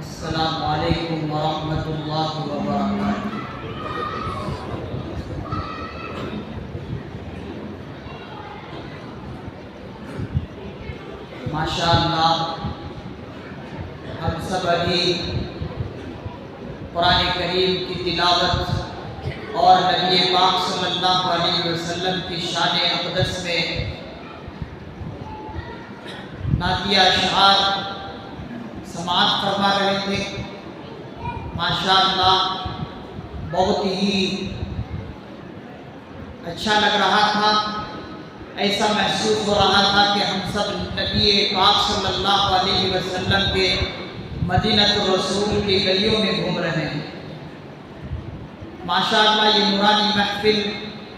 السلام علیکم ورحمۃ اللہ وبرکاتہ۔ ماشاء اللہ ہم سب ابھی قرآن کریم کی تلاوت اور نبی پاک صلی اللہ علیہ وسلم کی شان اقدس میں نعتیہ اشعار سماعت فرما رہے تھے۔ ماشاء اللہ بہت ہی اچھا لگ رہا تھا، ایسا محسوس ہو رہا تھا کہ ہم سب نبی پاک صلی اللہ علیہ وسلم کے مدینہ الرسول کی گلیوں میں گھوم رہے ہیں۔ ماشاء اللہ یہ نورانی محفل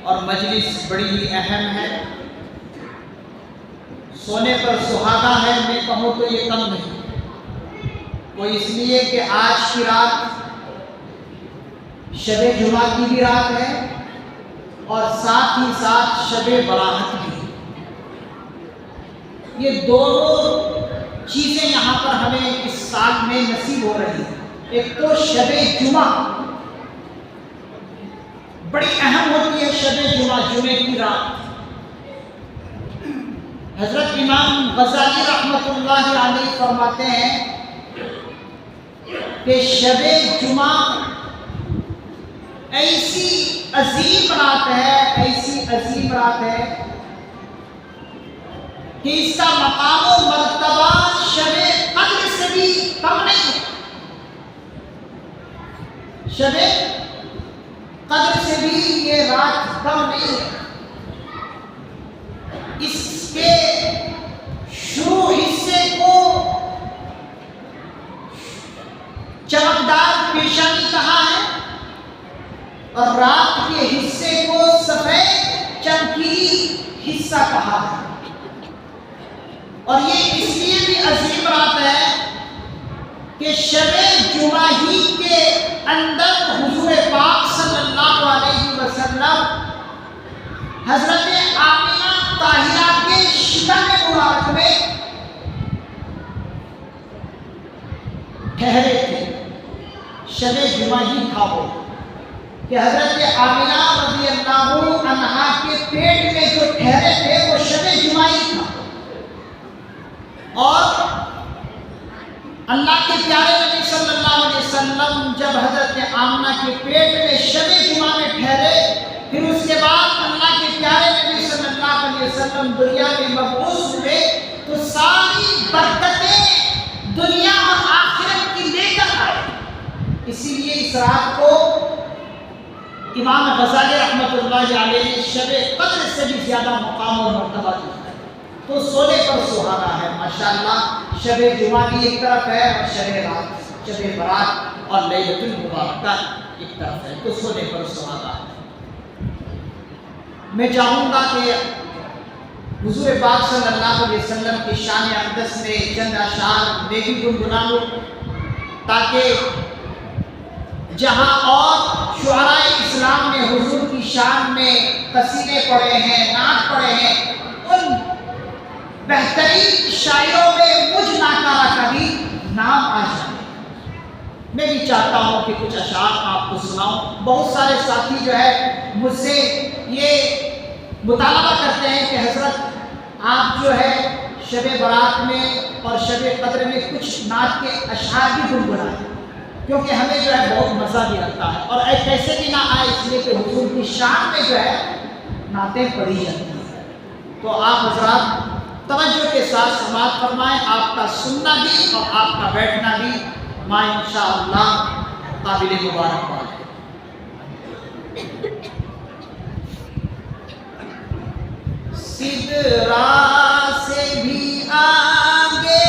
اور مجلس بڑی ہی اہم ہے، سونے پر سہاگا ہے، میں کہوں تو یہ کم نہیں۔ وہ اس لیے کہ آج کی رات شب جمعہ کی بھی رات ہے اور ساتھ ہی ساتھ شب برات بھی۔ یہ دونوں چیزیں یہاں پر ہمیں اس سال میں نصیب ہو رہی ہیں۔ ایک تو شب جمعہ بڑی اہم ہوتی ہے، شب جمعہ جمعے کی رات۔ حضرت امام غزالی رحمۃ اللہ علیہ فرماتے ہیں کہ شب جمعہ ایسی عظیم رات ہے، ایسی عظیم رات ہے کہ اس کا مقام و مرتبہ شب قدر سے بھی کم نہیں ہے، شب قدر سے بھی یہ رات کم نہیں ہے۔ اس کے شروع حصے کو چمکدار پیشانی کہا ہے اور رات کے حصے کو سفید چمکیلی حصہ کہا ہے، اور یہ اس لیے بھی عظیم رات ہے کہ شب جمعہ ہی کے اندر حضور پاک صلی اللہ علیہ وسلم حضرت آمنہ طاہرہ کے شکم مبارک میں ٹھہرے تھے۔ شب جمعہ ہی تھا وہ کہ حضرت آمنہ رضی اللہ عنہا کے پیٹ میں جو ٹھہرے تھے وہ شب جمعہ ہی تھا، اور اللہ کے پیارے نبی صلی اللہ علیہ وسلم جب حضرت آمنہ کے پیٹ میں شب جمعہ میں ٹھہرے، پھر اس کے بعد اللہ کے پیارے نبی صلی اللہ علیہ وسلم دنیا میں مبعوث ہوئے تو ساری برکتیں دنیا اور آخرت کی لے کر آئے۔ اسی لیے اس رات کو امام غزالی رحمۃ اللہ علیہ نے شب قدر سے بھی زیادہ مقام اور مرتبہ دیا ہے، تو سونے پر سہاگا ہے۔ ماشاءاللہ شب جمعہ بھی ایک طرف ہے اور شب برات اور لیلۃ المبارکہ ایک طرف ہے، تو سونے پر سہاگا ہے۔ میں چاہوں گا کہ حضور پاک صلی اللہ علیہ وسلم کی شان اقدس میں چند اشعار میں بھی گنگناؤں، تاکہ جہاں اور شعراء اسلام نے حضور کی شان میں قصیدے پڑھے ہیں، نعت پڑھے ہیں، ان بہترین شاعروں میں مجھ ناکارہ کا بھی نام آ جائے۔ میں بھی چاہتا ہوں کہ کچھ اشعار آپ کو سناؤں۔ بہت سارے ساتھی جو ہے مجھ سے یہ مطالبہ کرتے ہیں کہ حضرت آپ جو ہے شب برات میں اور شب قدر میں کچھ نعت کے اشعار بھی گنگنائیں، کیونکہ ہمیں جو ہے بہت مزہ بھی آتا ہے، اور کیسے بھی نہ آئے اس لیے کہ حضور کی شان میں جو ہے نعتیں پڑھی جاتی ہیں۔ تو آپ حضرات توجہ کے ساتھ سماعت فرمائیں، آپ کا سننا بھی اور آپ کا بیٹھنا بھی ماں انشاءاللہ قابل مبارکباد ہے۔ سدرا سے بھی آگے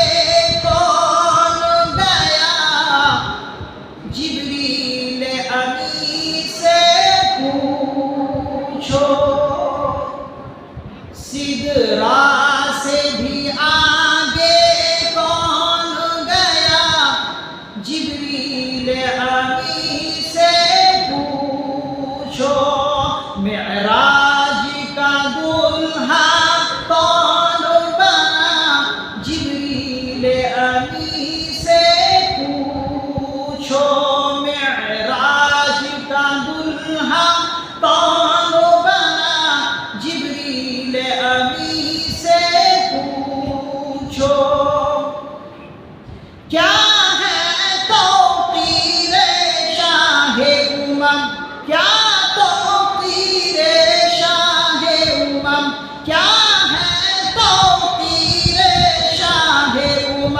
کون گیا، جبریل امی سے پوچھو۔ سدرا سے بھی آگے کون گیا، جبریل امی سے پوچھو۔ معراج کا دلہا کون کیا ہے توقیر شاہ امم، کیا توقیر شاہ امم، کیا ہے توقیر شاہ امم،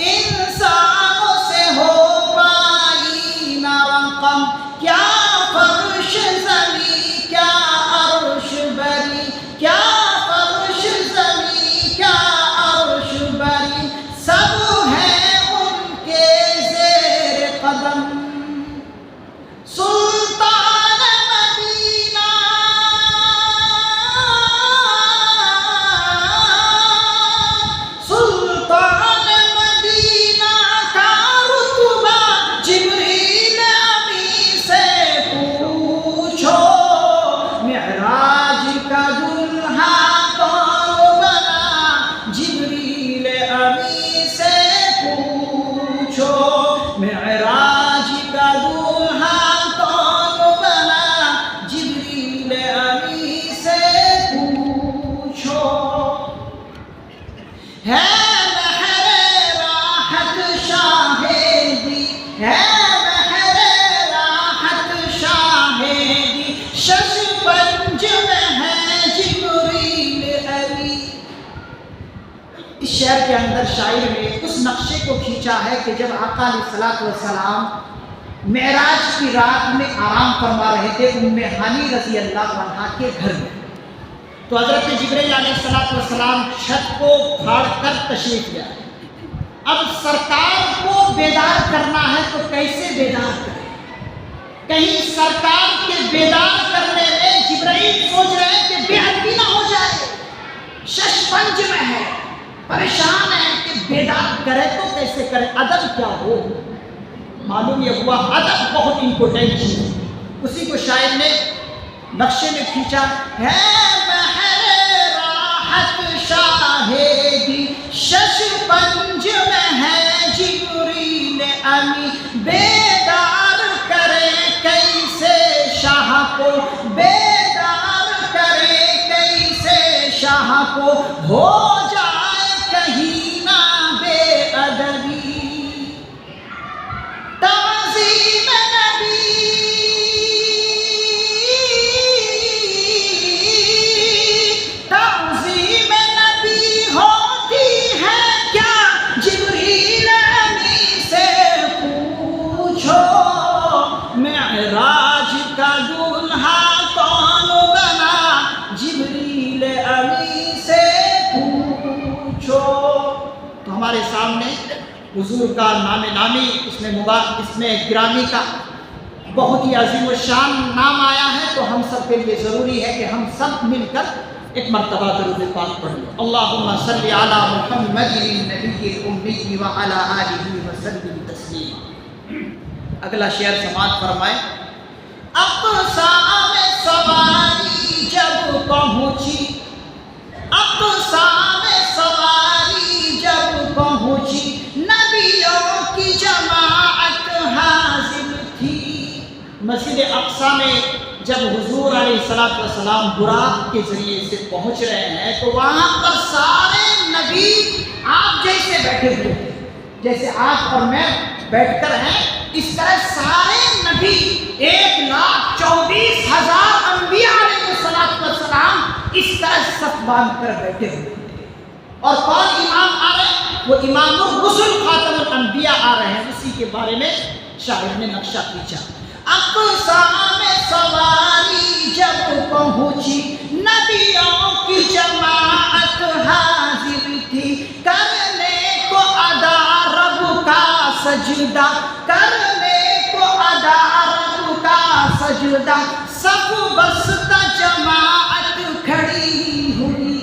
انسانوں سے ہو پائی نہ رقم، کیا فرش زمیں کیا عرش بری، کیا فرش زمیں کیا عرش بری، سب ہے ان کے زیر قدم، سلطان مدینہ سلطان مدینہ کا رتبہ جبریل امی سے پوچھو، معراج کا دلہا کون بنا جبریل امی سے پوچھو، معراج کا دلہا کون بنا جبریل امی سے پوچھو، ہے بحر راحت شاہدی، ہے بحر راحت شاہدی، شش پنج میں ہے جبریل علی۔ اس شعر کے اندر شاعر نے اس نقشے کو کھینچا ہے کہ جب آقا علیہ الصلوۃ والسلام معراج کی رات میں آرام فرما رہے تھے ام ہانی رضی اللہ عنہا کے گھر میں، تو حضرت جبرائیل علیہ الصلوۃ والسلام چھت کو پھاڑ کر تشریف لے آئے۔ اب سرکار کو بیدار کرنا ہے تو کیسے بیدار کریں؟ کہیں سرکار کے بیدار کرنے میں جبرائیل سوچ رہے ہیں کہ بے ادبی نہ ہو جائے، شش پنج میں ہے، پریشان ہے کہ بیدار کرے تو کیسے کرے، ادب کیا ہو؟ معلوم یہ ہوا ادب بہت امپورٹنٹ چیز ہے، اسی کو شاعر نے نقشے میں کھینچا، ہے بحر راحت شاہدی، شش پنج میں ہے جبریل امی، بیدار کرے کیسے شاہ کو، بیدار کرے کیسے شاہ کو، ہو جائے کہیں نہ بے ادبی، تعظیم نبی تعظیم نبی ہوتی ہے کیا، جبریل امی سے پوچھو، معراج کا دلہا کون بنا جبریل امی سے پوچھو۔ تو ہمارے سامنے حضور کا نام نامی اس میں گرامی کا بہت ہی عظیم الشان نام آیا ہے، تو ہم سب کے لیے ضروری ہے کہ ہم سب مل کر ایک مرتبہ درود پاک پڑھ لیں۔ اللہم صلی علی محمد النبی الامی وعلی آلہ وسلم تسلیما۔ اگلا شعر سماعت فرمائیں۔ اقصی میں سواری جب پہنچی، اقصی میں سواری جب پہنچی، نبیوں کی جماعت حاضر تھی۔ مسجد اقصی میں جب حضور علیہ الصلوۃ والسلام براق کے ذریعے سے پہنچ رہے ہیں تو وہاں پر سارے نبی آپ جیسے بیٹھے ہوئے تھے، جیسے آپ اور میں بیٹھ کر ہیں، اس طرح سارے نبی 1,24,000 انبیاء علیہ الصلوۃ والسلام اس طرح صف باندھ کر بیٹھے ہوئے تھے۔ اور کون امام آ رہے ہیں؟ وہ امام الرسل خاتم الانبیاء آ رہے ہیں، اسی کے بارے میں شاعر نے نقشہ کھینچا۔ اقصی میں سواری جب پہنچی، نبیوں کی جماعت حاضر تھی، کرنے کو ادا رب کا سجدہ، کرنے کو ادا رب کا سجدہ، سب بستہ جماعت کھڑی ہوئی۔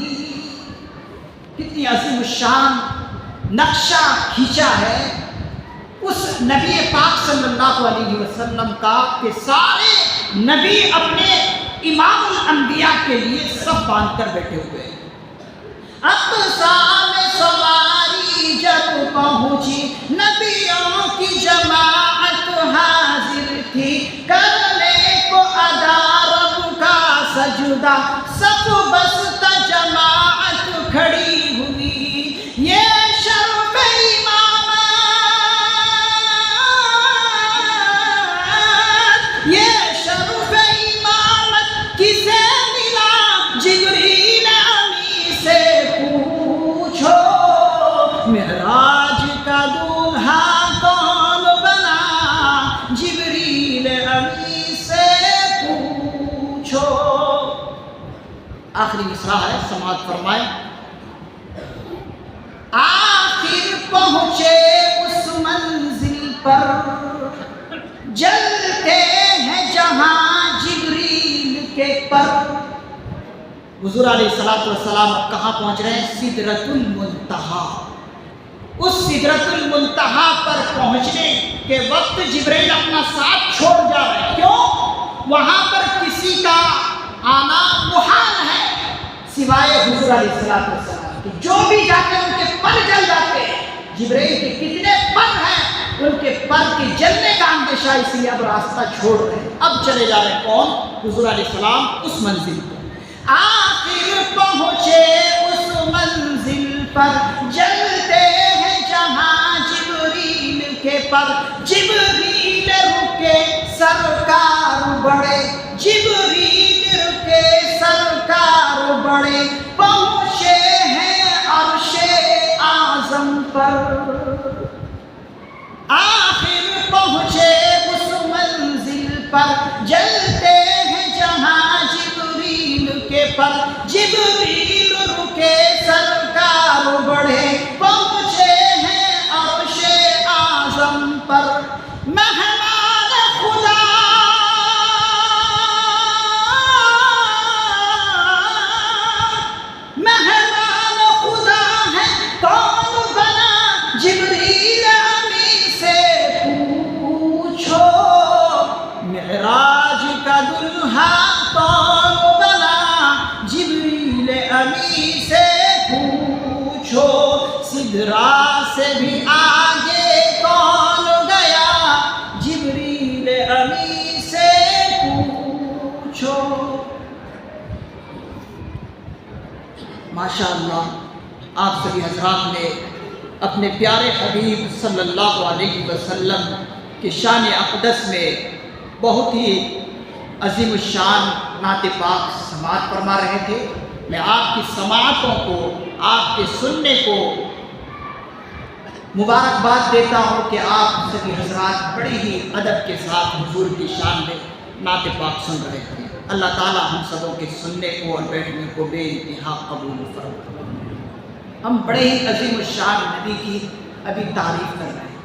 کتنی عظیم الشان نقشہ کھینچا ہے اس نبی پاک صلی اللہ علیہ وسلم کا کہ سارے نبی اپنے امام الانبیاء کے لیے سب باندھ کر بیٹھے ہوئے ہیں۔ اقصی میں سواری جب پہنچی، نبیوں کی جماعت حاضر تھی، کرنے کو ادا رب کا سجدہ، سب بستہ جماعت کھڑی ہوئی۔ یہ شرف امامت آخری مصرع ہے، سماعت فرمائیں۔ آخر پہنچے اس منزل پر جلتے ہیں جہاں جبریل کے پر۔ حضور علیہ السلام اب کہاں پہنچ رہے ہیں؟ سدرۃ المنتہا۔ اس سدرۃ المنتہا پر پہنچنے کے وقت جبریل اپنا ساتھ چھوڑ جا رہے ہیں۔ کیوں؟ وہاں پر کسی کا آنا محال ہے سوائے حضور علیہ السلام کے۔ جو بھی جاتے ہیں ان کے پر جل جاتے ہیں۔ جبریل کے کتنے پر ہیں، ان کے پر کے جلنے کا اندیشہ، اس لیے اب راستہ چھوڑ رہے ہیں۔ اب چلے جا رہے ہیں کون؟ حضور علیہ السلام اس منزل پر۔ آخر پہنچے اس منزل پر جلتے ہیں جہاں جبریل کے پر۔ جبریل رکے سرکار بڑے، جبریل رکے سرکار بڑے، پہنچے ہیں عرش اعظم پر۔ آخر پہنچے اس منزل پر جلتے ہیں جہاں جبریل کے پر۔ جبریل رکے سرکار بڑھے، پہنچے ہیں عرش اعظم پر۔ مہمان خدا مہمان خدا ہے کون بنا، جبریل امی سے پوچھو۔ معراج کا دلہا کون بنا، جبریل امی سے پوچھو۔ سدرا سے بھی آگے کون گیا، جبریل امی سے پوچھو۔ ماشاءاللہ آپ سبھی حضرات نے اپنے پیارے حبیب صلی اللہ علیہ وسلم کی شان اقدس میں بہت ہی عظیم الشان نعت پاک سماعت فرما رہے تھے۔ میں آپ کی سماعتوں کو، آپ کے سننے کو مبارکباد دیتا ہوں کہ آپ سبھی حضرات بڑی ہی ادب کے ساتھ حضور کی شان میں نعت پاک سن رہے تھے۔ اللہ تعالیٰ ہم سبوں کے سننے کو اور بیٹھنے کو بے انتہا قبول فرمائے۔ ہم بڑے ہی عظیم الشان نبی کی ابھی تعریف کر رہے ہیں۔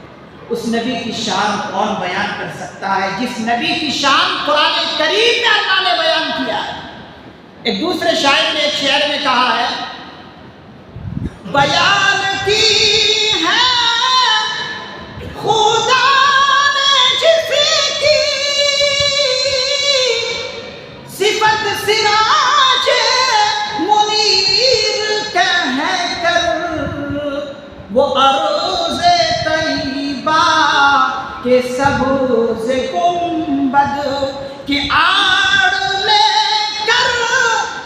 اس نبی کی شان کون بیان کر سکتا ہے جس نبی کی شان قرآن کریم میں اللہ نے بیان کیا ہے۔ ایک دوسرے شاعر نے ایک شعر میں کہا ہے، بیان کی ہے خدا نے جس کی صفت سراج منیر کہہ کر، وہ عروض طیبہ کے سبز گنبد کی آڑ لے کر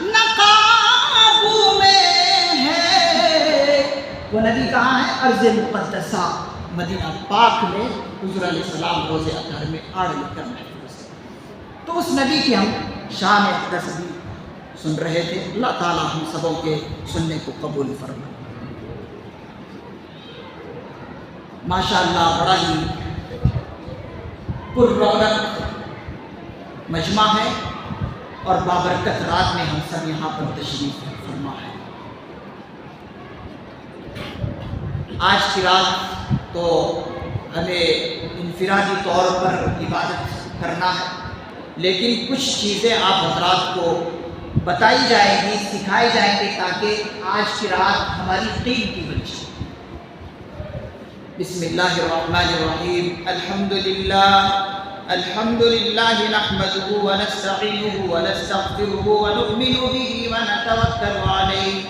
نقاب میں ہے۔ وہ نبی کہاں ہے؟ ارض مقدسہ مدینہ پاک میں حضور علیہ السلام روز اطہر میں آڑ لے کر محفوظ ہے۔ تو اس نبی کی ہم شان اقدس بھی سن رہے تھے۔ اللہ تعالیٰ ہم سبوں کے سننے کو قبول فرمائے۔ ماشاءاللہ بڑا ہی پر رونق مجمع ہے اور بابرکت رات میں ہم سب یہاں پر تشریف فرما ہے۔ آج کی رات تو ہمیں انفرادی طور پر عبادت کرنا ہے، لیکن کچھ چیزیں آپ حضرات کو بتائی جائیں گی، سکھائی جائیں گی تاکہ آج کی رات ہماری قیمتی بن جائے۔ بسم اللہ الرحمن الرحیم۔ الحمد للہ نحمده ونستعینه ونستغفره ونؤمن به ونتوکل علیہ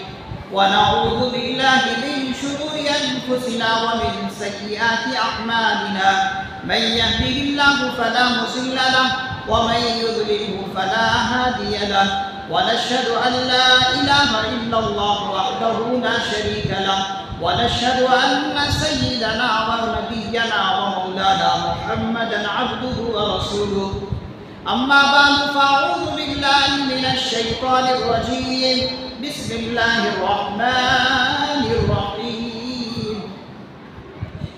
ونعوذ باللہ من شرور انفسنا ومن سیئات اعمالنا، من یهده اللہ فلا مضل له ومن يضلله فلا هادي له، ونشهد أن لا إله إلا الله وحده لا شريك له، ونشهد أن سيدنا ونبينا ومولانا محمدا عبده ورسوله. أما بعد فأعوذ بالله من الشيطان الرجيم. بسم الله الرحمن الرحيم.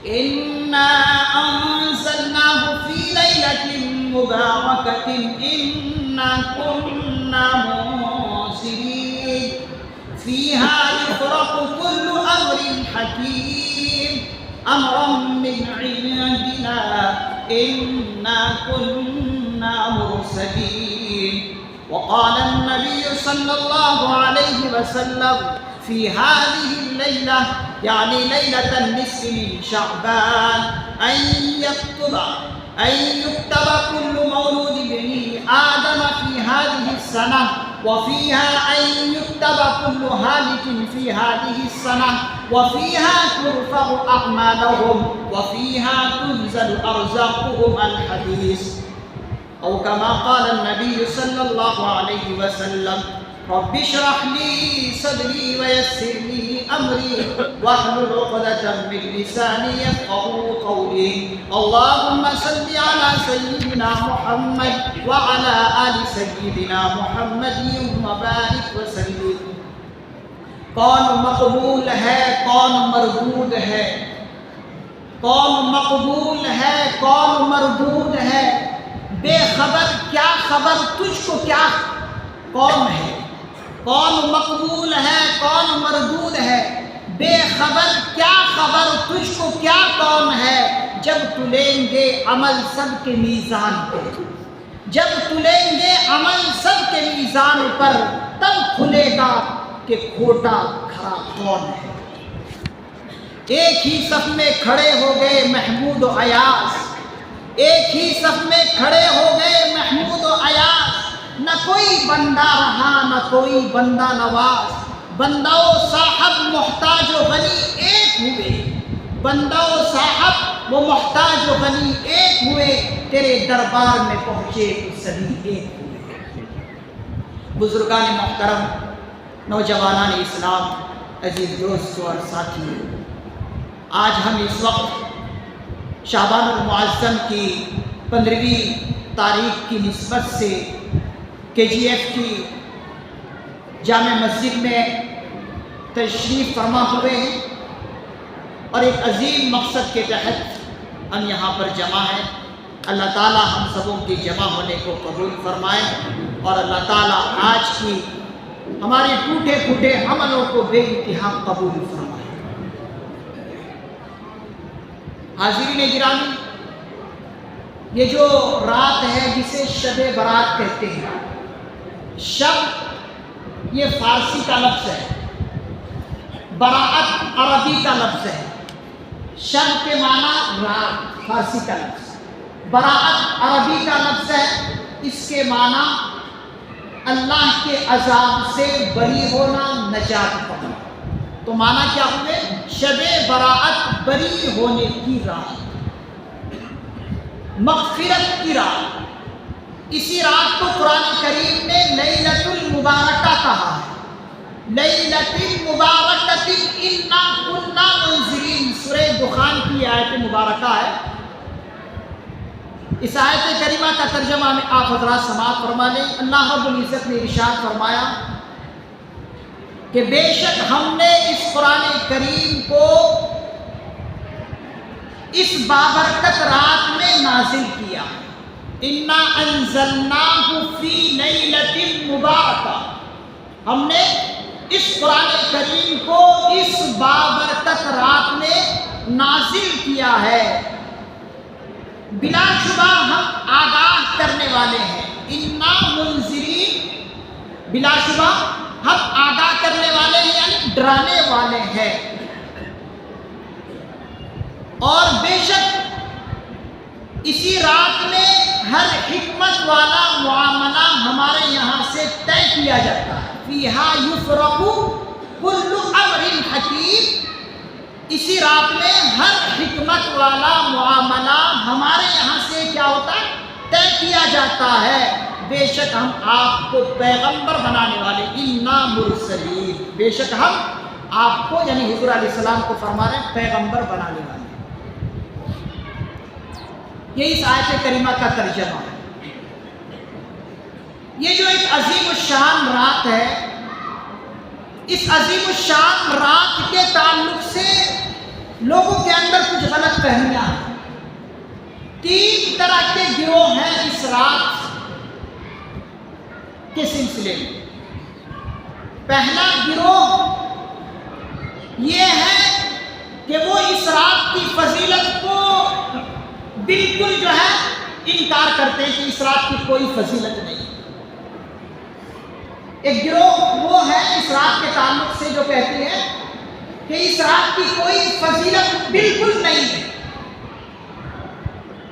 إنا أنزلناه في ليلة مباركة إنا كنا منذرين. مبصرين فيها يفرق كل أمر حكيم أمرا من عندنا إنا كنا مرسلين. وقال النبي صلى الله عليه وسلم في هذه الليلة يعني ليلة النصف من شعبان أن يكتب كل مولود بني آدم في هذه السنة وفيها أن يكتب كل هالك في هذه السنة وفيها ترفع أعمالهم وفيها تنزل أرزاقهم الحديث. أو كما قال النبي صلى الله عليه وسلم رب اشرح لي صدري ويسر لي أمري واحلل عقدة من لساني يفقهوا قولي. اللهم صل على سيدنا محمد وعلى آل سيدنا محمد وبارك وسلم. کون مقبول ہے کون مردود ہے، کون مقبول ہے کون مردود ہے، بے خبر کیا خبر تجھ کو کیا کون ہے، کون مقبول ہے کون مردود ہے، بے خبر کیا خبر تجھ کو کیا کون ہے. جب تلیں گے عمل سب کے میزان پر، جب تلیں گے عمل سب کے میزان پر، تب کھلے گا کہ کھوٹا کھرا کون ہے. ایک ہی صف میں کھڑے ہو گئے محمود و ایاز، ایک ہی صف میں کھڑے ہو گئے محمود و ایاز. نہ کوئی بندہ رہا نہ کوئی بندہ نواز، بندہ و صاحب محتاج و غنی ایک ہوئے، بندہ و صاحب وہ محتاج و غنی ایک ہوئے، تیرے دربار میں پہنچے تو سبھی ایک ہوئے. بزرگان محترم، نوجوانان اسلام، عزیز دوستو اور ساتھیو، آج ہم اس وقت شعبان المعظم کی 15ویں تاریخ کی نسبت سے KGF کی جامع مسجد میں تشریف فرما ہوئے ہیں اور ایک عظیم مقصد کے تحت ہم یہاں پر جمع ہیں. اللہ تعالی ہم سبوں کی جمع ہونے کو قبول فرمائے اور اللہ تعالی آج کی ہمارے ٹوٹے پھوٹے عملوں کو بے انتہا قبول فرمائے. حاضرین گرامی، یہ جو رات ہے جسے شب برات کہتے ہیں، شب یہ فارسی کا لفظ ہے، براعت عربی کا لفظ ہے. شب کے معنی رات فارسی کا لفظ، براعت عربی کا لفظ ہے. اس کے معنی اللہ کے عذاب سے بری ہونا، نجات پانا. تو معنی کیا ہوئے؟ شب براعت، بری ہونے کی رات، مغفرت کی رات. اسی رات کو قرآن کریم نے لیلۃ المبارکہ کہا ہے. لیلۃ المبارکۃ انا کنا منذرین، سورہ دخان کی آیت مبارکہ ہے. اس آیت کریمہ کا ترجمہ میں آپ حضرات سماعت فرما لیں. اللہ رب العزت نے ارشاد فرمایا کہ بے شک ہم نے اس قرآن کریم کو اس بابرکت رات میں نازل کیا. انا انزلناہ فی لیلۃ مبارکہ، ہم نے اس قرآن کریم کو اس بابرکت رات میں نازل کیا ہے. بلا شبہ ہم آگاہ کرنے والے ہیں. انا منذرین، بلا شبہ ہم آگاہ کرنے والے ہیں یعنی ڈرانے والے ہیں. اور بے شک اسی رات میں ہر حکمت والا معاملہ ہمارے یہاں سے طے کیا جاتا ہے. فیہا یفرق کل امر حکیم، اسی رات میں ہر حکمت والا معاملہ ہمارے یہاں سے کیا ہوتا ہے؟ طے کیا جاتا ہے. بے شک ہم آپ کو پیغمبر بنانے والے، انا مرسلین، بے شک ہم آپ کو یعنی حضور علیہ السلام کو فرما رہے ہیں پیغمبر بنانے والے. یہ اس آیت کریمہ کا ترجمہ ہے. یہ جو ایک عظیم الشان رات ہے، اس عظیم الشان رات کے تعلق سے لوگوں کے اندر کچھ غلط فہمیاں ہیں. 3 طرح کے گروہ ہیں اس رات کے سلسلے میں. پہلا گروہ یہ ہے کہ وہ اس رات کی فضیلت کو بالکل جو ہے انکار کرتے ہیں کہ اس رات کی کوئی فضیلت نہیں۔ ایک گروہ وہ ہے اس رات کے تعلق سے جو کہتی ہے کہ اس رات کی کوئی فضیلت بالکل نہیں ہے،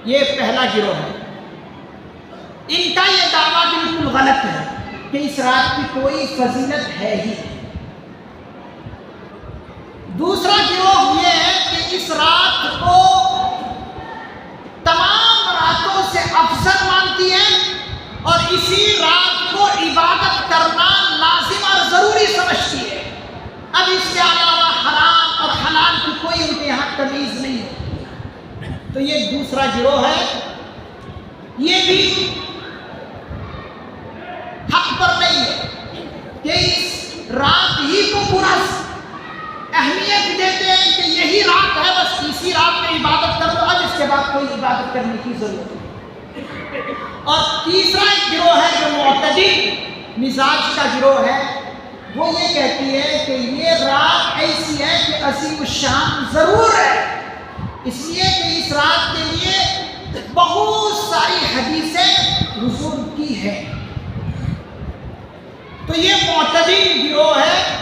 یہ پہلا گروہ ہے۔ ان کا یہ دعویٰ بالکل غلط ہے کہ اس رات کی کوئی فضیلت ہے ہی نہیں۔ دوسرا گروہ یہ ہے کہ اس رات کو تمام راتوں سے افضل مانتی ہے اور اسی رات کو عبادت کرنا لازم اور ضروری سمجھتی ہے۔ اب اس کے علاوہ حرام اور حلال کی کوئی ان کے یہاں تمیز نہیں ہے۔ تو یہ دوسرا گروہ ہے، یہ بھی حق پر نہیں ہے کہ اس رات ہی کو پورا اہمیت دیتے ہیں کہ یہی رات ہے، بس اسی رات میں عبادت کر دو، اب اس کے بعد کوئی عبادت کرنے کی ضرورت نہیں۔ اور تیسرا ایک گروہ ہے جو معتدل مزاج کا گروہ ہے، وہ یہ کہتی ہے کہ یہ رات ایسی ہے کہ عظیم الشان ضرور ہے، اس لیے کہ اس رات کے لیے بہت ساری حدیثیں نزول کی ہیں۔ تو یہ معتدل گروہ ہے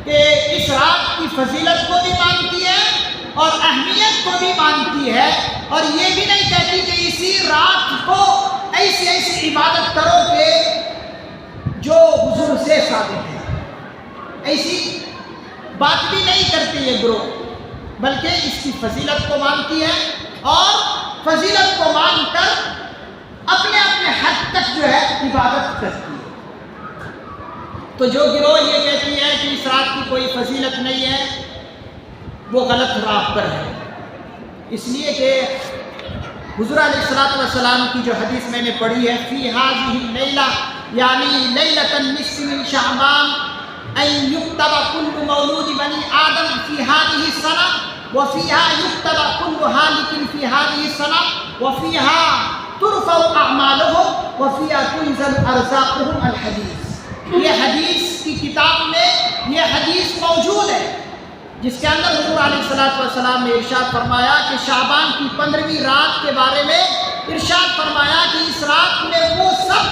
کہ اس رات کی فضیلت کو بھی مانتی ہے اور اہمیت کو بھی مانتی ہے، اور یہ بھی نہیں کہتی کہ اسی رات کو ایسی ایسی عبادت کرو کہ جو حضور سے ثابت ہے، ایسی بات بھی نہیں کرتی یہ گروہ، بلکہ اس کی فضیلت کو مانتی ہے اور فضیلت کو مان کر اپنے اپنے حد تک جو ہے عبادت کرتی ہے۔ تو جو گروہ یہ کہتی ہے کہ اس رات کی کوئی فضیلت نہیں ہے، وہ غلط راہ پر ہے، اس لیے کہ حضور علیہ الصلوۃ والسلام کی جو حدیث میں نے پڑھی ہے، فی ہذہ اللیلہ یعنی لیلۃ النصف من شعبان ان یکتب کل مولود بنی آدم فی ہذہ السنہ وفیہا یکتب کل ہالک فی ہذہ السنہ وفیہا ترفع اعمالہم وفیہا تنزل ارزاقہم الحدیث۔ یہ حدیث کی کتاب میں یہ حدیث موجود ہے جس کے اندر حضور علیہ الصلوۃ والسلام نے ارشاد فرمایا کہ شعبان کی 15ویں رات کے بارے میں ارشاد فرمایا کہ اس رات میں وہ سب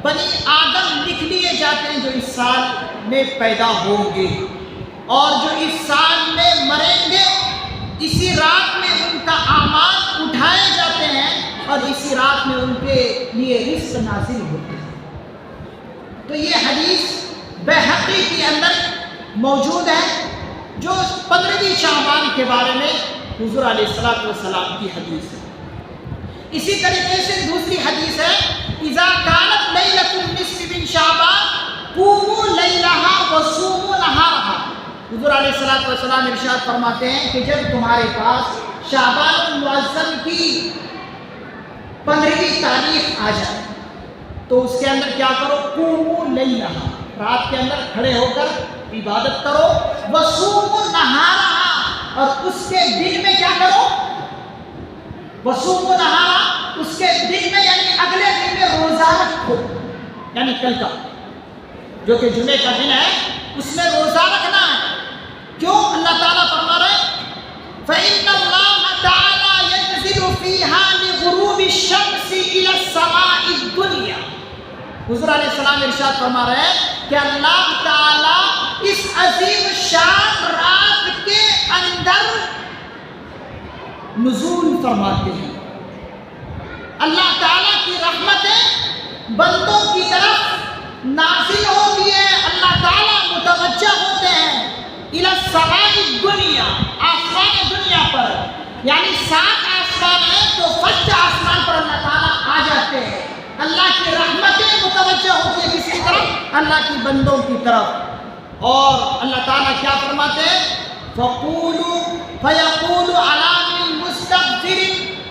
بنی آدم لکھ لیے جاتے ہیں جو اس سال میں پیدا ہوں گے اور جو اس سال میں مریں گے، اسی رات میں ان کا اعمال اٹھائے جاتے ہیں اور اسی رات میں ان کے لیے رزق نازل ہوتے ہیں۔ تو یہ حدیث بیہقی کے اندر موجود ہے جو 15ویں شعبان کے بارے میں حضور علیہ الصلوۃ والسلام کی حدیث ہے۔ اسی طریقے سے دوسری حدیث ہے، اذا کانت لیلۃ النصف من شعبان قوموا لیلہا وصوموا نہارہا۔ حضور علیہ الصلوۃ والسلام ارشاد فرماتے ہیں کہ جب تمہارے پاس شعبان المعظم کی 15ویں تاریخ آ جائے تو اس کے اندر کیا کرو، قوموا لیلہا، رات کے اندر کھڑے ہو کر عبادت کرو، وصوموا نہارہا، اور اس کے دن میں کیا کرو، وصوموا نہارہا، اس کے دن میں یعنی اگلے دن میں روزہ رکھو، یعنی کل کا جو کہ جمعے کا دن ہے اس میں روزہ رکھنا ہے۔ کیوں؟ اللہ تعالیٰ فرما رہے فَإِنَّ اللَّهَ تَعَالَى يَنزِلُ فِيهَا لِغُرُوبِ الشَّمْسِ إِلَى السَّمَاءِ الدُّنْيَا۔ حضور علیہ السلام ارشاد فرما رہے ہیں کہ اللہ تعالیٰ اس عظیم شان رات کے اندر نزول فرماتے ہیں۔ اللہ تعالیٰ کی رحمتیں بندوں کی طرف نازل ہوتی ہے، اللہ تعالیٰ متوجہ ہوتے ہیں الی السماء الدنیا، آسمان دنیا پر، یعنی 7 آسمان ہیں تو فرسٹ آسمان پر اللہ تعالیٰ آ جاتے ہیں۔ اللہ کی رحمتیں متوجہ ہوتی ہیں کس کی طرف؟ اللہ کی بندوں کی طرف، اور اللہ تعالیٰ کیا فرماتے ہیں، فَقُولُوا فَيَقُولُ عَلَىٰ مِن مُسْتَغْفِرٍ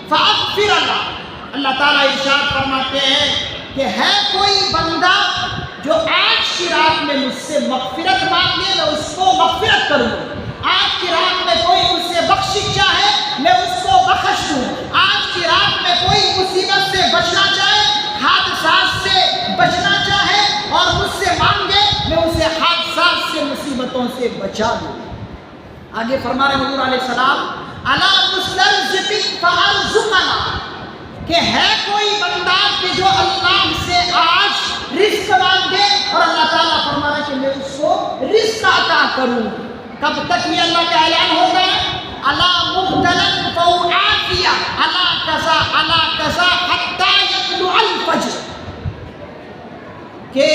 فَأَغْفِرَ لَهُ۔ اللہ تعالیٰ ارشاد فرماتے ہیں کہ ہے کوئی بندہ جو آج کی رات میں مجھ سے مغفرت مانگے میں اس کو مغفرت کروں، آج کی رات میں کوئی مجھ سے بخشش چاہے میں اس کو بخش دوں، آج کی رات میں کوئی مصیبت سے بچنا چاہے، حادثات سے بچنا چاہے اور مجھ سے مانگے میں اسے حادثات مصیبتوں سے بچا دو۔ آگے فرما رہے حضور علیہ السلام الا مسترزق فارزقنا، کہ ہے کوئی بندہ کہ جو اللہ سے آج رزق مانگے اور اللہ تعالیٰ فرما رہا ہے کہ میں اس کو رزق عطا کروں۔ کب تک یہ اللہ کا اعلان ہوگا؟ الا مبتلا فوعافیہ الا کذا حتی یطلع الفجر، کہ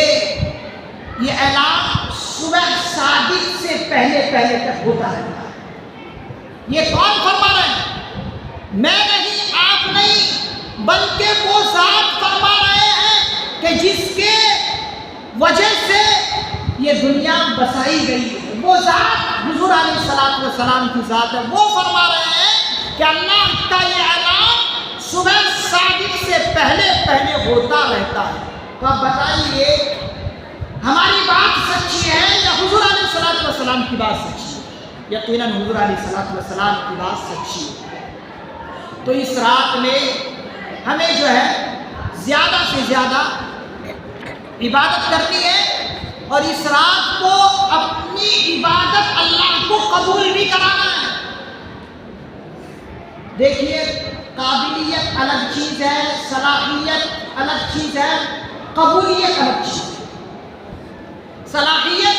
یہ اعلان صبح صادق سے پہلے تک ہوتا رہتا ہے۔ یہ کون فرما رہے ہیں؟ میں نہیں، آپ نہیں، بلکہ وہ ذات فرما رہے ہیں کہ جس کے وجہ سے یہ دنیا بسائی گئی ہے۔ وہ ذات حضور علیہ السلام کی ذات ہے۔ وہ فرما رہے ہیں کہ اللہ کا یہ اعلان صبح صادق سے پہلے ہوتا رہتا ہے۔ تو اب بتائیے ہماری بات سچی ہے یا حضور علیہ السلام کی بات سچی ہے؟ یقیناً حضور علیہ السلام کی بات سچی ہے۔ تو اس رات میں ہمیں جو ہے زیادہ سے زیادہ عبادت کرنی ہے، اور اس رات کو اپنی عبادت اللہ کو قبول بھی کرانا ہے۔ دیکھیے قابلیت الگ چیز ہے، صلاحیت الگ چیز ہے، قبولیت الگ چیز ہے۔ صلاحیت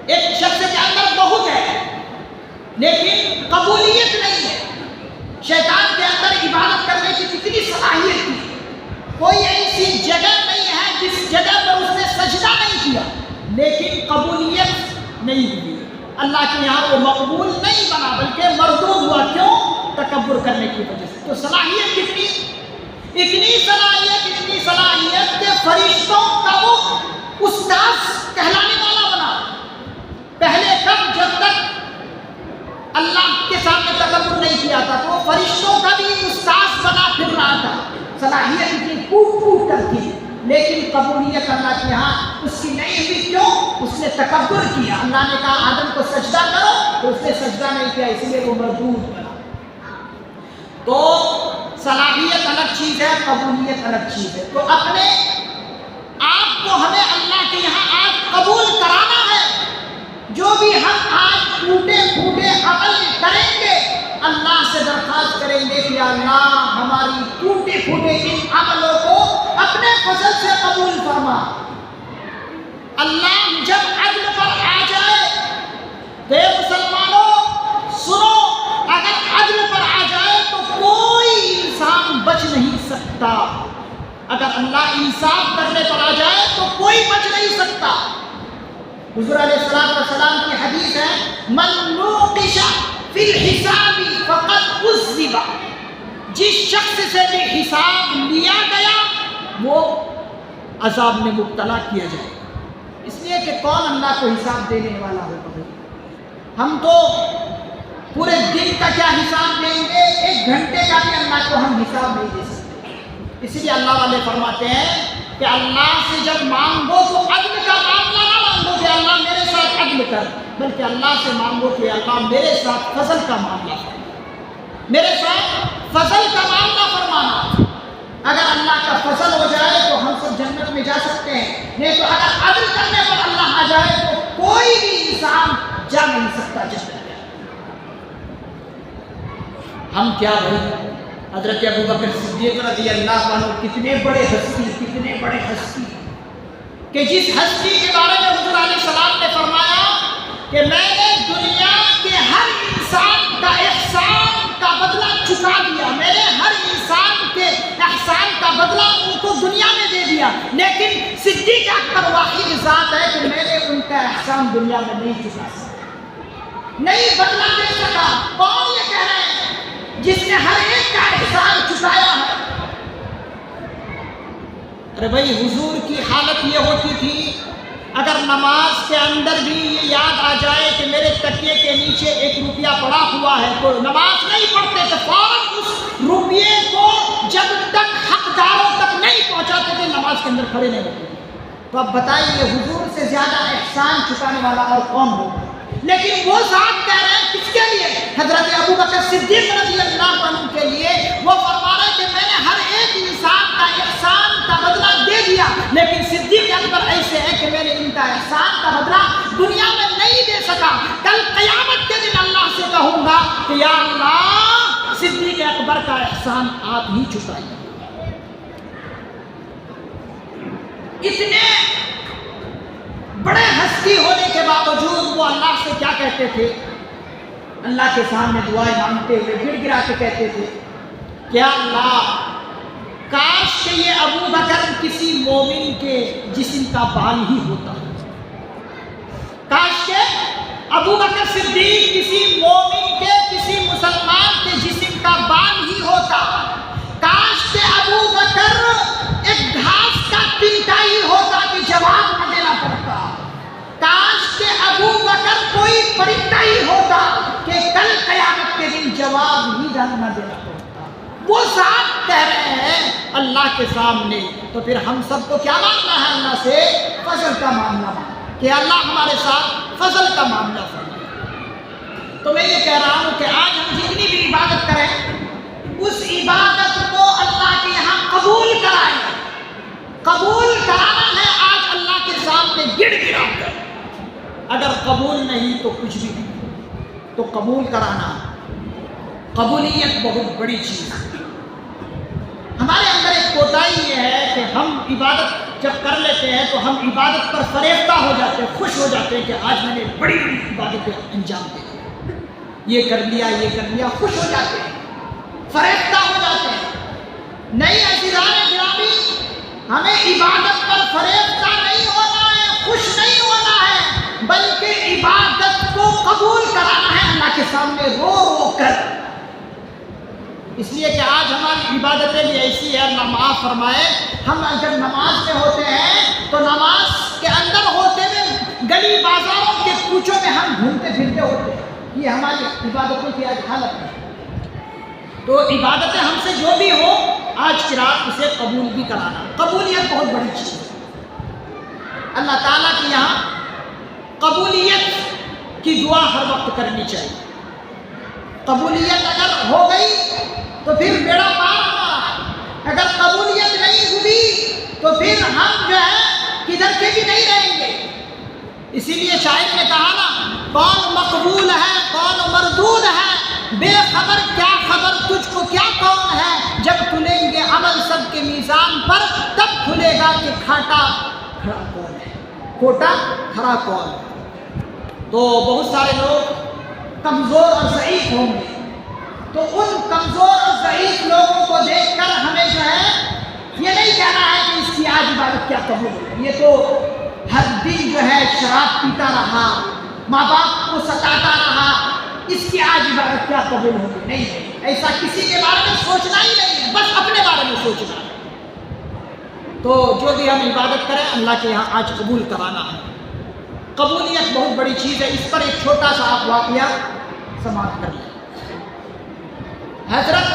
ایک شخص کے اندر بہت ہے لیکن قبولیت نہیں ہے۔ شیطان کے اندر عبادت کرنے کی کتنی صلاحیت تھی، کوئی ایسی جگہ نہیں ہے جس جگہ پر اس نے سجدہ نہیں کیا لیکن قبولیت نہیں ہوئی۔ اللہ کے یہاں وہ مقبول نہیں بنا بلکہ مردود ہوا۔ کیوں؟ تکبر کرنے کی وجہ سے۔ تو صلاحیت کتنی، اتنی صلاحیت کہ فرشتوں کا وہ استاذ کہلانے والا بنا۔ پہلے کب؟ جب تک اللہ کے سامنے تکبر نہیں کیا تھا تو وہ فرشتوں کا بھی استاذ بنا پھر رہا تھا۔ صلاحیت اتنی ٹوٹ کر تھی لیکن قبولیت اللہ کے یہاں اس کی نہیں ہوئی۔ کیوں؟ اس نے تکبر کیا۔ اللہ نے کہا آدم کو سجدہ کرو تو اس نے سجدہ نہیں کیا، اس لیے وہ مردود بنا۔ تو صلاحیت الگ چیز ہے، قبولیت الگ چیز ہے۔ تو اپنے آپ کو ہمیں اللہ کے یہاں آج قبول کرانا ہے۔ جو بھی ہم آج ٹوٹے پھوٹے عمل کریں گے اللہ سے درخواست کریں گے کہ اللہ ہماری ٹوٹے پھوٹے ان عملوں کو اپنے فضل سے قبول فرما۔ اللہ جب عدل پر آ جائے تو مسلمانوں سنو، اگر عدل پر آ جائے تو کوئی انسان بچ نہیں سکتا۔ اگر اللہ انصاف کرنے پر آ جائے تو کوئی بچ نہیں سکتا۔ حضور علیہ السلام کی حدیث ہے من نوقش فی الحساب فقد عذب، جس شخص سے بھی حساب لیا گیا وہ عذاب میں مبتلا کیا جائے گا۔ اس لیے کہ کون اللہ کو حساب دینے والا ہوگا؟ ہم تو پورے دن کا کیا حساب دیں گے، ایک گھنٹے کا بھی اللہ کو ہم حساب نہیں دے سکتے۔ اس لیے اللہ والے فرماتے ہیں کہ اللہ سے جب مانگو تو عدل کا معاملہ نہ مانگو کہ اللہ میرے ساتھ عدل کر، بلکہ اللہ سے مانگو کہ اللہ میرے ساتھ فضل کا معاملہ فرما، میرے ساتھ فضل کا معاملہ فرمانا۔ اگر اللہ کا فضل ہو جائے تو ہم سب جنت میں جا سکتے ہیں، نہیں تو اگر عدل کرنے پر اللہ آ جائے تو کوئی بھی انسان جا نہیں سکتا جنت میں۔ ہم کیا بھائی، حضرت ابوبکر صدیق رضی اللہ عنہ کتنے بڑے ہستی کہ جس ہستی کے بارے میں حضور علیہ السلام نے فرمایا کہ میں نے دنیا کے ہر انسان کا احسان کا بدلہ چکا دیا، میں نے ہر انسان کے احسان کا بدلہ ان کو دنیا میں دے دیا، لیکن صدیق اکبر واحد ذات ہے کہ میں نے ان کا احسان دنیا میں نہیں چکا سکا، نہیں بدلہ دے سکا۔ کون یہ کہہ رہے ہیں؟ جس نے ہر ایک کا احسان چکایا ہے۔ ارے بھائی حضور کی حالت یہ ہوتی تھی اگر نماز کے اندر بھی یہ یاد آ جائے کہ میرے تکیے کے نیچے 1 روپیہ پڑا ہوا ہے تو نماز نہیں پڑھتے تھے، فوراً اس روپیے کو جب تک حقداروں تک نہیں پہنچاتے تھے نماز کے اندر کھڑے نہیں ہوتے تھے۔ تو اب بتائیے حضور سے زیادہ احسان چکانے والا اور کون ہوگا؟ لیکن وہ ذات کہہ رہے ہیں کس کے لیے؟ حضرت ابوبکر صدیق رضی اللہ عنہ کے لیے۔ وہ فرما رہے کہ میں نے ہر ایک انسان کا احسان کا بدلہ دے دیا، لیکن صدیق اکبر ایسے ہیں کہ میں نے ان کا احسان کا بدلہ دنیا میں نہیں دے سکا، کل قیامت کے دن اللہ سے کہوں گا کہ یا اللہ صدیق اکبر کا احسان آپ ہی چکائیے۔ اتنے بڑے ہستی ہونے کے باوجود وہ اللہ سے کیا کہتے تھے؟ اللہ کے سامنے دعائیں مانگتے ہوئے گر گرا کے کہتے تھے کہ اللہ کاش کہ یہ ابو بکر کسی مومن کے جسم کا بال ہی ہوتا، کاش کہ ابو بکر صدیق کسی مومن کے، کسی مسلمان کے جسم کا بال ہی ہوتا، کاش کہ ابو بکر ایک گھاس کا تنکا ہی ہوتا کہ جواب نہ دینا پڑتا، کاش کہ ابو بکر کوئی پرندہ ہی ہوتا کہ کل قیامت کے دن جواب ہی نہ دینا پڑتا۔ وہ ذات کہہ رہے ہیں اللہ کے سامنے، تو پھر ہم سب کو کیا مانگنا ہے اللہ سے؟ فضل کا معاملہ کہ اللہ ہمارے ساتھ فضل کا معاملہ فرمائے۔ تو میں یہ کہہ رہا ہوں کہ آج ہم جتنی بھی عبادت کریں اس عبادت کو اللہ کے یہاں قبول کرائیں۔ قبول کرانا ہے آج اللہ کے سامنے گڑ گڑا کر، اگر قبول نہیں تو کچھ بھی نہیں، تو قبول کرانا۔ قبولیت بہت بڑی چیز ہے۔ ہمارے اندر ایک کوتاہی یہ ہے کہ ہم عبادت جب کر لیتے ہیں تو ہم عبادت پر فریفتہ ہو جاتے ہیں، خوش ہو جاتے ہیں کہ آج میں نے بڑی بڑی عبادتیں انجام دی، یہ کر لیا، خوش ہو جاتے ہیں، فریفتہ ہو جاتے ہیں۔ نہیں عزیزان گرامی، ہمیں عبادت پر فریفتہ نہیں ہونا ہے، خوش نہیں ہونا ہے، بلکہ عبادت کو قبول کرانا ہے اللہ کے سامنے رو رو کر۔ اس لیے کہ آج ہماری عبادتیں بھی ایسی ہے، اللہ معاف فرمائے، ہم جب نماز میں ہوتے ہیں تو نماز کے اندر ہوتے ہوئے گلی بازاروں کے کوچوں میں ہم گھومتے پھرتے ہوتے ہیں، یہ ہماری عبادتوں کی آج حالت ہے۔ تو عبادتیں ہم سے جو بھی ہو آج کی رات اسے قبول بھی کرانا۔ قبولیت بہت بڑی چیز ہے، اللہ تعالیٰ کے یہاں قبولیت کی دعا ہر وقت کرنی چاہیے۔ قبولیت اگر ہو گئی تو پھر بیڑا پار ہمارا، اگر قبولیت نہیں ہوئی تو پھر ہم جو ہے کدھر کے بھی نہیں رہیں گے۔ اسی لیے شاعر نے کہا نا، کون مقبول ہے کون مردود ہے، بے خبر کیا خبر تجھ کو کیا کون ہے، جب کھلیں گے عمل سب کے میزان پر تب کھلے گا کہ کھاٹا کھڑا کون ہے، کھوٹا کھڑا کون ہے۔ تو بہت سارے لوگ کمزور اور ضعیف ہوں گے، تو ان کمزور اور ضعیف لوگوں کو دیکھ کر ہمیں جو ہے یہ نہیں کہنا ہے کہ اس کی آج عبادت کیا قبول ہوگی، یہ تو ہر دن جو ہے شراب پیتا رہا، ماں باپ کو ستاتا رہا، اس کی آج عبادت کیا قبول ہوگی۔ نہیں، ایسا کسی کے بارے میں سوچنا ہی نہیں ہے، بس اپنے بارے میں سوچنا ہے۔ تو جو بھی ہم عبادت کریں اللہ کے یہاں آج قبول کرانا ہے۔ قبولیت بہت بڑی چیز ہے، اس پر ایک چھوٹا سا آپ واقعہ سماعت کر لیں۔ حضرت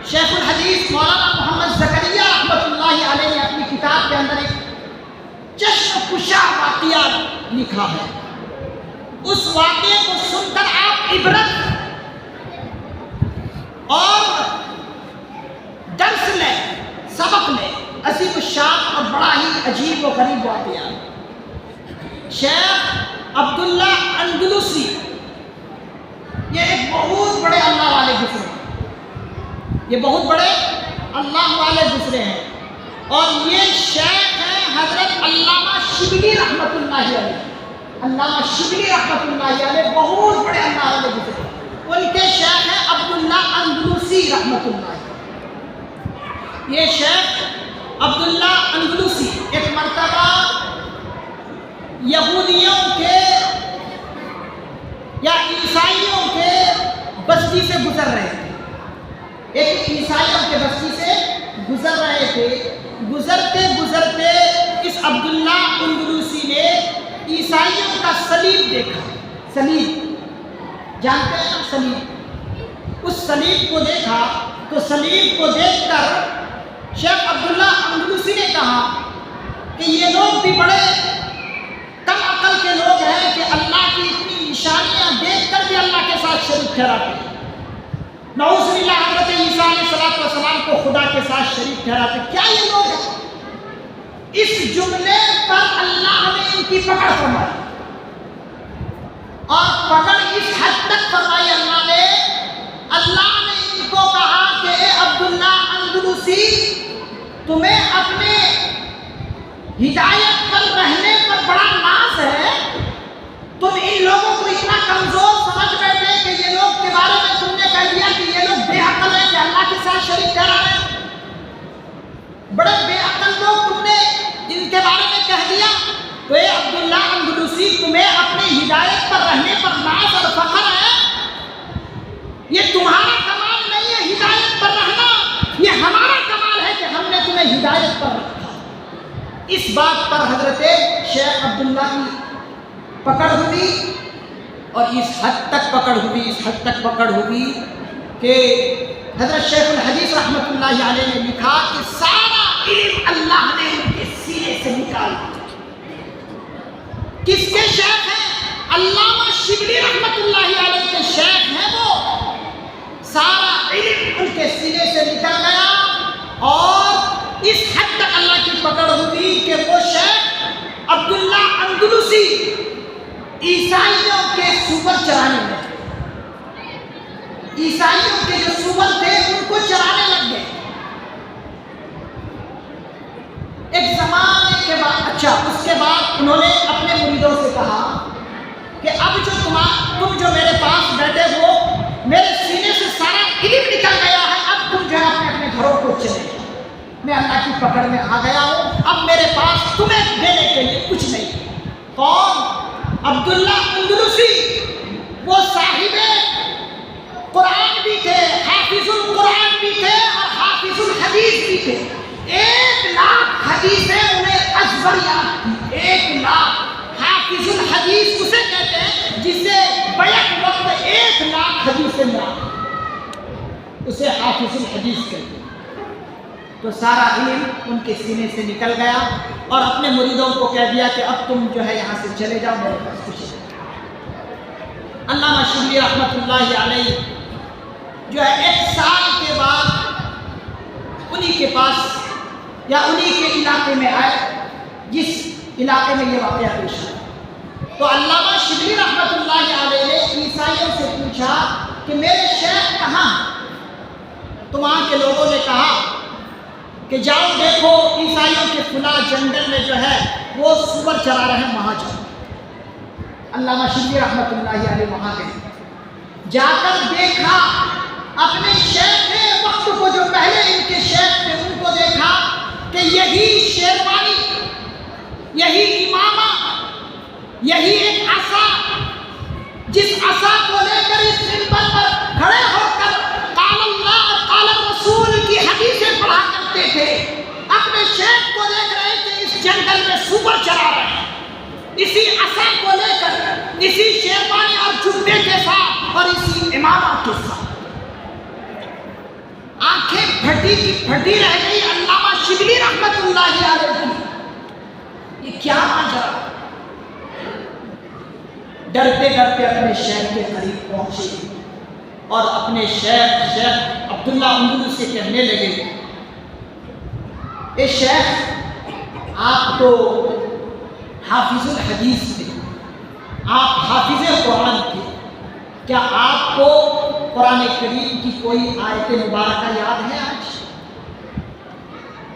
شیخ الحدیث مولانا محمد زکریا رحمۃ اللہ علیہ نے اپنی کتاب کے اندر ایک چشم کشا واقعہ لکھا ہے۔ اس واقعے کو سن کر آپ عبرت اور درس لیں، سبق لیں۔ عظیم الشان اور بڑا ہی عجیب و غریب واقعہ۔ شیخ عبداللہ اندلسی، یہ ایک بہت بڑے اللہ والے گزرے، یہ بہت بڑے اللہ والے گزرے ہیں، اور یہ شیخ ہیں حضرت علامہ شبلی رحمۃ اللہ علیہ۔ علامہ شبلی رحمۃ اللہ علیہ بہت بڑے اللہ والے گزرے، ان کے شیخ ہیں عبداللہ اندلسی رحمۃ اللہ علیہ۔ یہ شیخ عبداللہ اندلسی ایک مرتبہ یہودیوں کے یا عیسائیوں کے بستی سے گزر رہے تھے، ایک عیسائیوں کے بستی سے گزر رہے تھے۔ گزرتے گزرتے اس عبداللہ اندلسی نے عیسائیوں کا صلیب دیکھا۔ صلیب جانتے ہیں آپ؟ صلیب، اس صلیب کو دیکھا تو صلیب کو دیکھ کر شیخ عبداللہ اندلسی نے کہا کہ یہ لوگ بھی بڑے کم عقل کے لوگ ہیں کہ اللہ کی اتنی نشانیاں دیکھ کر بھی اللہ کے ساتھ شریک ٹھہراتے ہیں۔ نعوذ باللہ، حضرت عیسیٰ علیہ السلام کو خدا کے ساتھ شریک ٹھہراتے، کیا یہ لوگ ہیں؟ اس جملے پر اللہ نے ان کی پکڑ فرمائی، اور پکڑ اس حد تک فرمائی اللہ نے ان کو کہا کہ اے عبداللہ اندلسی، تمہیں اپنے ہدایت پر رہنے پر بڑا ناز ہے، تم ان لوگوں کو اتنا کمزور سمجھ بیٹھے کہ یہ لوگ کے بارے میں تم نے کہہ دیا کہ یہ لوگ بے عقل ہیں، کہ اللہ کے ساتھ شریک ٹھہرا رہے ہیں، بڑے بے عقل لوگ تم نے ان کے بارے میں کہہ دیا۔ تو اے عبداللہ اندلسی، تمہیں اپنی ہدایت پر رہنے پر ناز اور فخر ہے، یہ تمہارا کمال نہیں ہے ہدایت پر رہنا، یہ ہمارا کمال ہے کہ ہم نے تمہیں ہدایت پر رکھا۔ اس بات پر حضرت شیخ عبداللہ کی پکڑ ہوئی، اور اس حد تک پکڑ ہوئی کہ حضرت شیخ الحدیث رحمۃ اللہ علیہ نے لکھا کہ سارا علم اللہ نے ان کے سینے سے نکال دیا۔ کس کے شیخ ہیں؟ علامہ شبلی رحمۃ اللہ علیہ کے شیخ ہیں وہ۔ سارا علم ان کے سینے سے نکل گیا، اور اس حد تک اللہ کی پکڑ ہوئی کہ وہ شیخ عبداللہ اندلسی عیسائیوں کے سور چرانے لگے، عیسائیوں کے جو سور تھے ان کو چرانے لگ گئے۔ ایک زمانے کے بعد اس کے بعد انہوں نے اپنے مریدوں سے کہا کہ اب جو تم جو میرے پاس بیٹھے ہو، میرے سینے سے سارا علم نکل گیا ہے، اب تم جو ہے اپنے گھروں کو چلے جاؤ، میں اللہ کی پکڑ میں آ گیا ہوں، اب میرے پاس تمہیں دینے کے لیے کچھ نہیں۔ کون؟ عبداللہ اندلسی، وہ صاحب قرآن بھی تھے، حافظ القرآن بھی تھے، اور حافظ الحدیث بھی تھے۔ 1,00,000 حدیثیں انہیں ازبر یاد تھی، 1,00,000۔ حافظ الحدیث اسے کہتے ہیں جسے بیک وقت 1,00,000 حدیثیں یاد، اسے حافظ الحدیث کہتے ہیں۔ تو سارا علم ان کے سینے سے نکل گیا، اور اپنے مریدوں کو کہہ دیا کہ اب تم جو ہے یہاں سے چلے جاؤ، میرے پاس کچھ نہیں۔ علامہ شبلی رحمۃ اللہ علیہ جو ہے 1 سال کے بعد انہی کے پاس یا انہی کے علاقے میں آئے جس علاقے میں یہ واقعہ پیش آیا۔ تو علامہ شبلی رحمۃ اللہ علیہ نے عیسائیوں سے پوچھا کہ میرے شیخ کہاں؟ تو وہاں کے لوگوں نے کہا کہ جاؤ دیکھو عیسائیوں کے فلاں جنگل میں جو ہے وہ سور چرا رہے ہیں، وہاں جاؤ۔ علامہ شبلی رحمۃ اللہ علیہ وہاں گئے، جا کر دیکھا اپنے شیخ وقت کو، جو پہلے ان کے شیخ تھے ان کو دیکھا کہ یہی شیروانی، یہی امامہ، یہی ایک عصا، جس عصا کو لے کر اس منبر پر کھڑے ہو کر قال اللہ اور قال الرسول کی حدیثیں پڑھا کرتے تھے، اپنے شیخ کو دیکھ رہے کہ اس جنگل میں سور چرا رہے ہیں، اسی عصا کو لے کر، اسی شیروانی اور جبے کے ساتھ اور اسی امامہ کے ساتھ۔ آنکھیں پھٹی کی پھٹی رہ گئی علامہ شبلی رحمۃ اللہ علیہ کی، یہ کیا ماجرا؟ ڈرتے ڈرتے اپنے شیخ کے قریب پہنچے اور اپنے شیخ عبداللہ اندلسی سے کہنے لگے، اے شیخ، آپ تو حافظ الحدیث تھے، آپ حافظ قرآن تھے، کیا آپ کو قرآن کریم کی کوئی آیت مبارکہ یاد ہے آج؟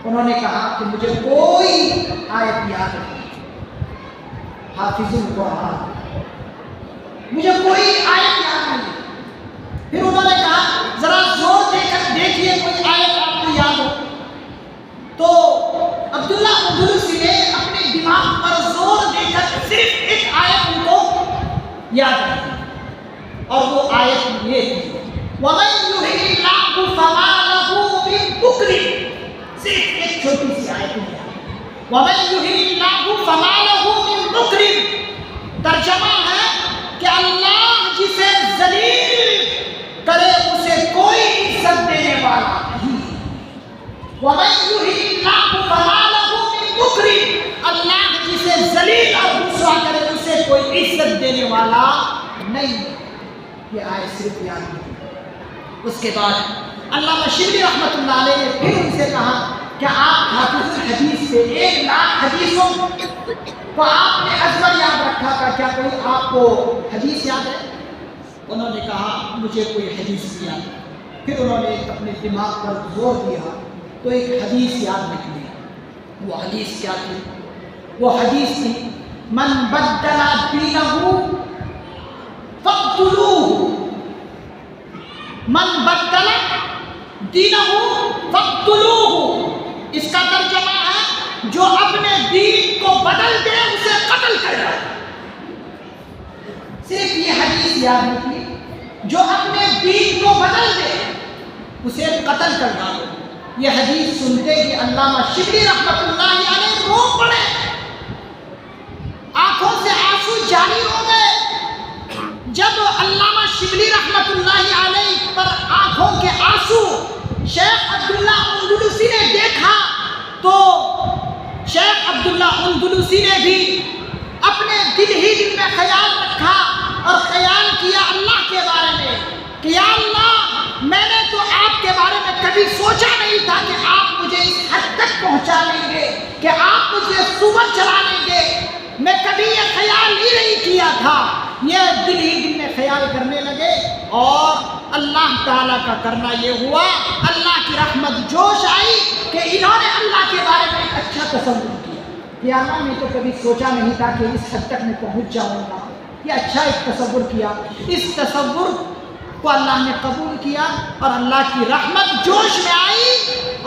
انہوں نے کہا کہ مجھے کوئی آیت یاد نہیں، حافظ القرآن، مجھے کوئی آیت یاد نہیں۔ پھر انہوں نے کہا ذرا زور دے کر دیکھیے کوئی آیت آپ کو یاد ہو۔ تو عبداللہ اندلسی نے اپنے دماغ پر زور دے کر صرف ایک آیت ان کو یاد رکھی، اور وہ آیت یہ تھی، وَمَن يُهِنِ اللَّهُ فَمَا لَهُ مِن مُكْرِمٍ۔ صرف ایک چھوٹی سی آیت ہے، وَمَن يُهِنِ اللَّهُ فَمَا لَهُ مِن مُكْرِمٍ۔ ترجمہ ہے کہ اللہ جسے ذلیل کرے اسے کوئی عزت دینے والا نہیں۔ وَمَن يُهِنِ اللَّهُ فَمَا لَهُ مِن مُكْرِمٍ، اللہ جسے ذلیل اور رسوا کرے اسے کوئی عزت دینے والا نہیں۔ یہ آیت صرف یاد نہیں۔ اس کے بعد علامہ شبلی رحمۃ اللہ علیہ نے پھر ان سے کہا کہ آپ حافظ الحدیث سے 1,00,000 حدیثوں تو آپ نے ازمر یاد رکھا تھا، کیا کوئی آپ کو حدیث یاد ہے؟ انہوں نے کہا مجھے کوئی حدیث نہیں یاد۔ پھر انہوں نے اپنے دماغ پر زور دیا تو ایک حدیث یاد نکلی۔ وہ حدیث کیا تھی؟ وہ حدیث تھی من بدل دینہ فاقتلوہ، من بدل دینہ فاقتلوہ۔ اس کا ترجمہ ہے جو اپنے دین کو بدل دے اسے قتل کر ڈالو۔ صرف یہ حدیث یاد رکھیے، جو اپنے دین کو بدل دے اسے قتل کر ڈالو۔ یہ حدیث سنتے ہی علامہ شبلی رحمۃ اللہ علیہ رو پڑے، آنکھوں سے آنسو جاری ہو گئے۔ جب علامہ شبلی رحمۃ اللہ علیہ پر آنکھوں کے آنسو شیخ عبداللہ اندلسی نے دیکھا تو شیخ عبداللہ اندلسی نے بھی اپنے دل ہی دل میں خیال رکھا اور خیال کیا اللہ کے بارے میں کہ یا اللہ، میں نے تو آپ کے بارے میں کبھی سوچا نہیں تھا کہ آپ مجھے اس حد تک پہنچا لیں گے، کہ آپ مجھے صبح چلا لیں گے۔ میں کبھی یہ خیال ہی نہیں کیا تھا۔ یہ دل ہی دل میں خیال کرنے لگے اور اللہ تعالیٰ کا کرنا یہ ہوا، اللہ کی رحمت جوش آئی کہ انہوں نے اللہ کے بارے میں ایک اچھا تصور کیا کہ اللہ نے تو کبھی سوچا نہیں تھا کہ اس حد تک میں پہنچ جاؤں گا۔ یہ اچھا ایک تصور کیا، اس تصور کو اللہ نے قبول کیا اور اللہ کی رحمت جوش میں آئی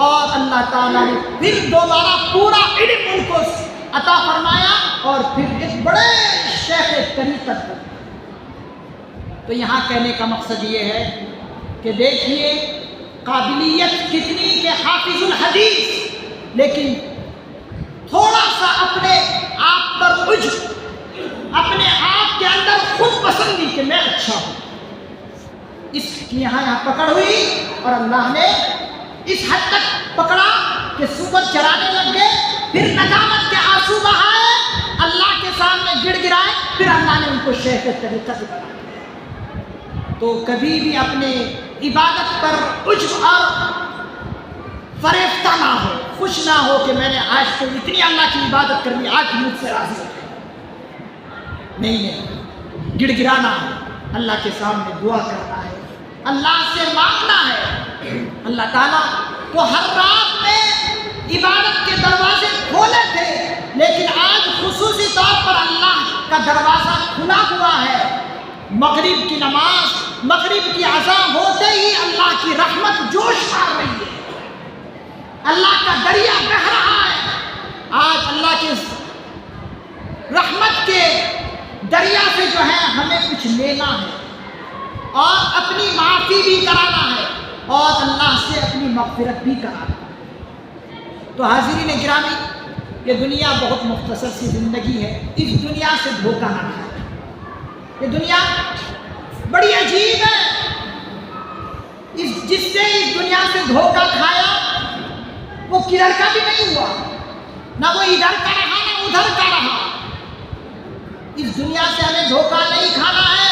اور اللہ تعالیٰ نے پھر دوبارہ پورا علم ان کو عطا فرمایا اور پھر ایک بڑے شیخ طریقت پر۔ تو یہاں کہنے کا مقصد یہ ہے کہ دیکھیے قابلیت کتنی کہ حافظ الحدیث، لیکن تھوڑا سا اپنے آپ پر عجب، اپنے آپ کے اندر خود پسندی کہ میں اچھا ہوں، اس کی یہاں پکڑ ہوئی اور اللہ نے اس حد تک پکڑا کہ صبح چرانے لگ گئے، پھر ندامت کے آنسو بہائے، اللہ کے سامنے گڑ گرائے، پھر اللہ نے ان کو شیخ طریقت بنا دیا۔ تو کبھی بھی اپنے عبادت پر عجب اور فریفتہ نہ ہو، خوش نہ ہو کہ میں نے آج تو اتنی اللہ کی عبادت کر لی، آج مجھ سے راضی ہو گئے۔ نہیں، گڑ گرانا ہے، اللہ کے سامنے دعا کرنا ہے، اللہ سے مانگنا ہے۔ اللہ تعالیٰ تو ہر رات میں عبادت کے دروازے کھولے تھے، لیکن آج خصوصی طور پر اللہ کا دروازہ کھلا ہوا ہے۔ مغرب کی نماز، مغرب کی اذان ہوتے ہی اللہ کی رحمت جوش مار رہی ہے، اللہ کا دریا بہہ رہا ہے۔ آج اللہ کی رحمت کے دریا سے جو ہے ہمیں کچھ لینا ہے اور اپنی معافی بھی کرانا ہے اور اللہ سے اپنی مغفرت بھی کرانا ہے۔ تو حاضرین گرامی، یہ دنیا بہت مختصر سی زندگی ہے، اس دنیا سے دھوکہ نہ کھائیں۔ یہ دنیا بڑی عجیب ہے، جس نے اس دنیا سے دھوکہ کھایا وہ کدھر کا بھی نہیں ہوا، نہ وہ ادھر کا رہا نہ ادھر کا رہا۔ اس دنیا سے ہمیں دھوکہ نہیں کھانا ہے۔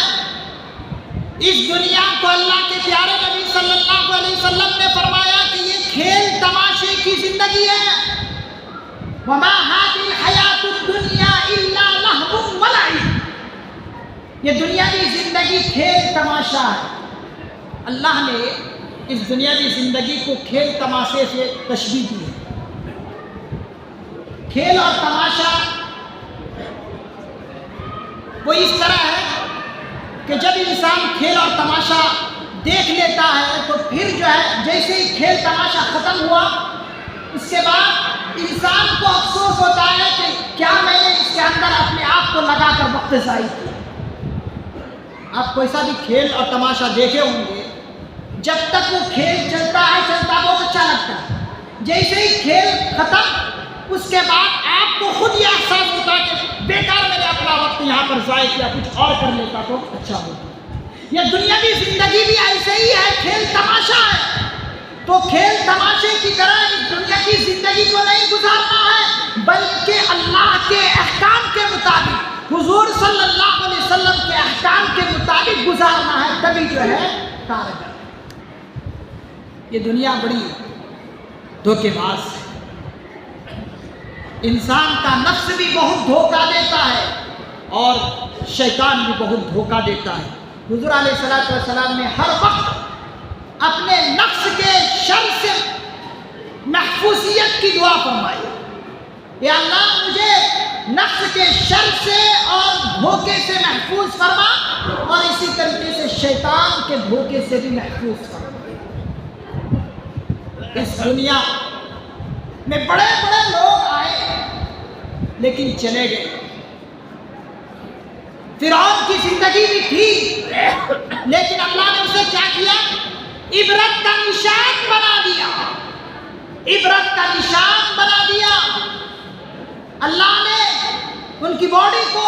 اس دنیا کو اللہ کے پیارے نبی صلی اللہ علیہ وسلم نے فرمایا کہ یہ کھیل تماشے کی زندگی ہے۔ وَمَا هَذِهِ الْحَيَاةُ الدُّنْيَا إِلَّا لَهْوٌ وَلَعِبٌ۔ یہ دنیاوی زندگی کھیل تماشا ہے۔ اللہ نے اس دنیاوی زندگی کو کھیل تماشے سے تشبیہ دی ہے۔ کھیل اور تماشا وہ اس طرح ہے کہ جب انسان کھیل اور تماشا دیکھ لیتا ہے تو پھر جو ہے جیسے ہی کھیل تماشا ختم ہوا، اس کے بعد انسان کو افسوس ہوتا ہے کہ کیا میں نے اس کے اندر اپنے آپ کو لگا کر وقت ضائع کیا۔ آپ کوئی سا بھی کھیل اور تماشا دیکھے ہوں گے، جب تک وہ کھیل چلتا ہے بہت اچھا لگتا ہے، جیسے ہی کھیل ختم اس کے بعد آپ کو خود یہ احساس ہوتا ہے کہ بیکار میں نے اپنا وقت یہاں پر ضائع کیا، کچھ اور کر لیتا تو اچھا ہوتا۔ یہ دنیاوی زندگی بھی ایسے ہی ہے، کھیل تماشا ہے۔ تو کھیل تماشے کی طرح اس دنیا کی زندگی کو نہیں گزارنا ہے، بلکہ اللہ کے احکام کے مطابق، حضور صلی اللہ علیہ وسلم کے احکام کے مطابق گزارنا ہے، تبھی جو ہے کارگر۔ یہ دنیا بڑی دھوکے باز ہے۔ انسان کا نفس بھی بہت دھوکہ دیتا ہے اور شیطان بھی بہت دھوکہ دیتا ہے۔ حضور علیہ الصلوۃ والسلام نے ہر وقت اپنے نفس کے شر سے محفوظیت کی دعا فرمائی، یا اللہ مجھے نفس کے شر سے اور دھوکے سے محفوظ فرما، اور اسی طریقے سے شیطان کے دھوکے سے بھی محفوظ فرما۔ اس دنیا میں بڑے بڑے لوگ آئے لیکن چلے گئے۔ فرعون کی زندگی بھی تھی لیکن اللہ نے اسے کیا کیا؟ عبرت کا نشان بنا دیا، عبرت کا نشان بنا دیا۔ اللہ نے ان کی باڈی کو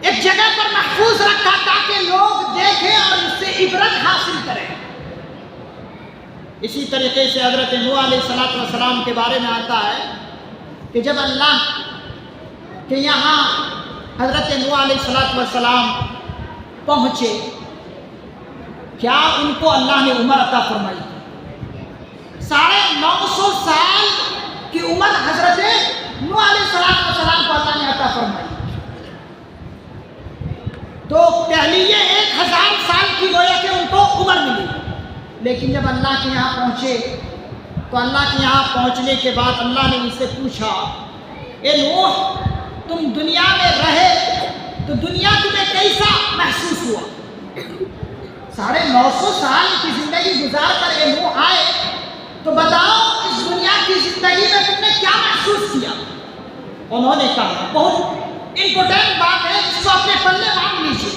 ایک جگہ پر محفوظ رکھا تاکہ لوگ دیکھیں اور اس سے عبرت حاصل کریں۔ اسی طریقے سے حضرت نوح علیہ السلام کے بارے میں آتا ہے کہ جب اللہ کے یہاں حضرت نوح علیہ السلام پہنچے، کیا ان کو اللہ نے عمر عطا فرمائی؟ 950 سال کی عمر حضرت نوح علیہ السلام کو اللہ نے عطا فرمائی۔ تو پہلی 1000 سال کی گویا کہ ان کو عمر ملی، لیکن جب اللہ کے یہاں پہنچے تو اللہ کے یہاں پہنچنے کے بعد اللہ نے ان سے پوچھا، اے نوح تم دنیا میں رہے تو دنیا تمہیں کیسا محسوس ہوا؟ 950 سال کی زندگی گزار کر اے نوح آئے، تو بتاؤ اس دنیا کی زندگی میں تم نے کیا محسوس کیا؟ انہوں نے کہا، بہت امپورٹنٹ بات ہے، اس کو اپنے پلے باندھ لیجیے۔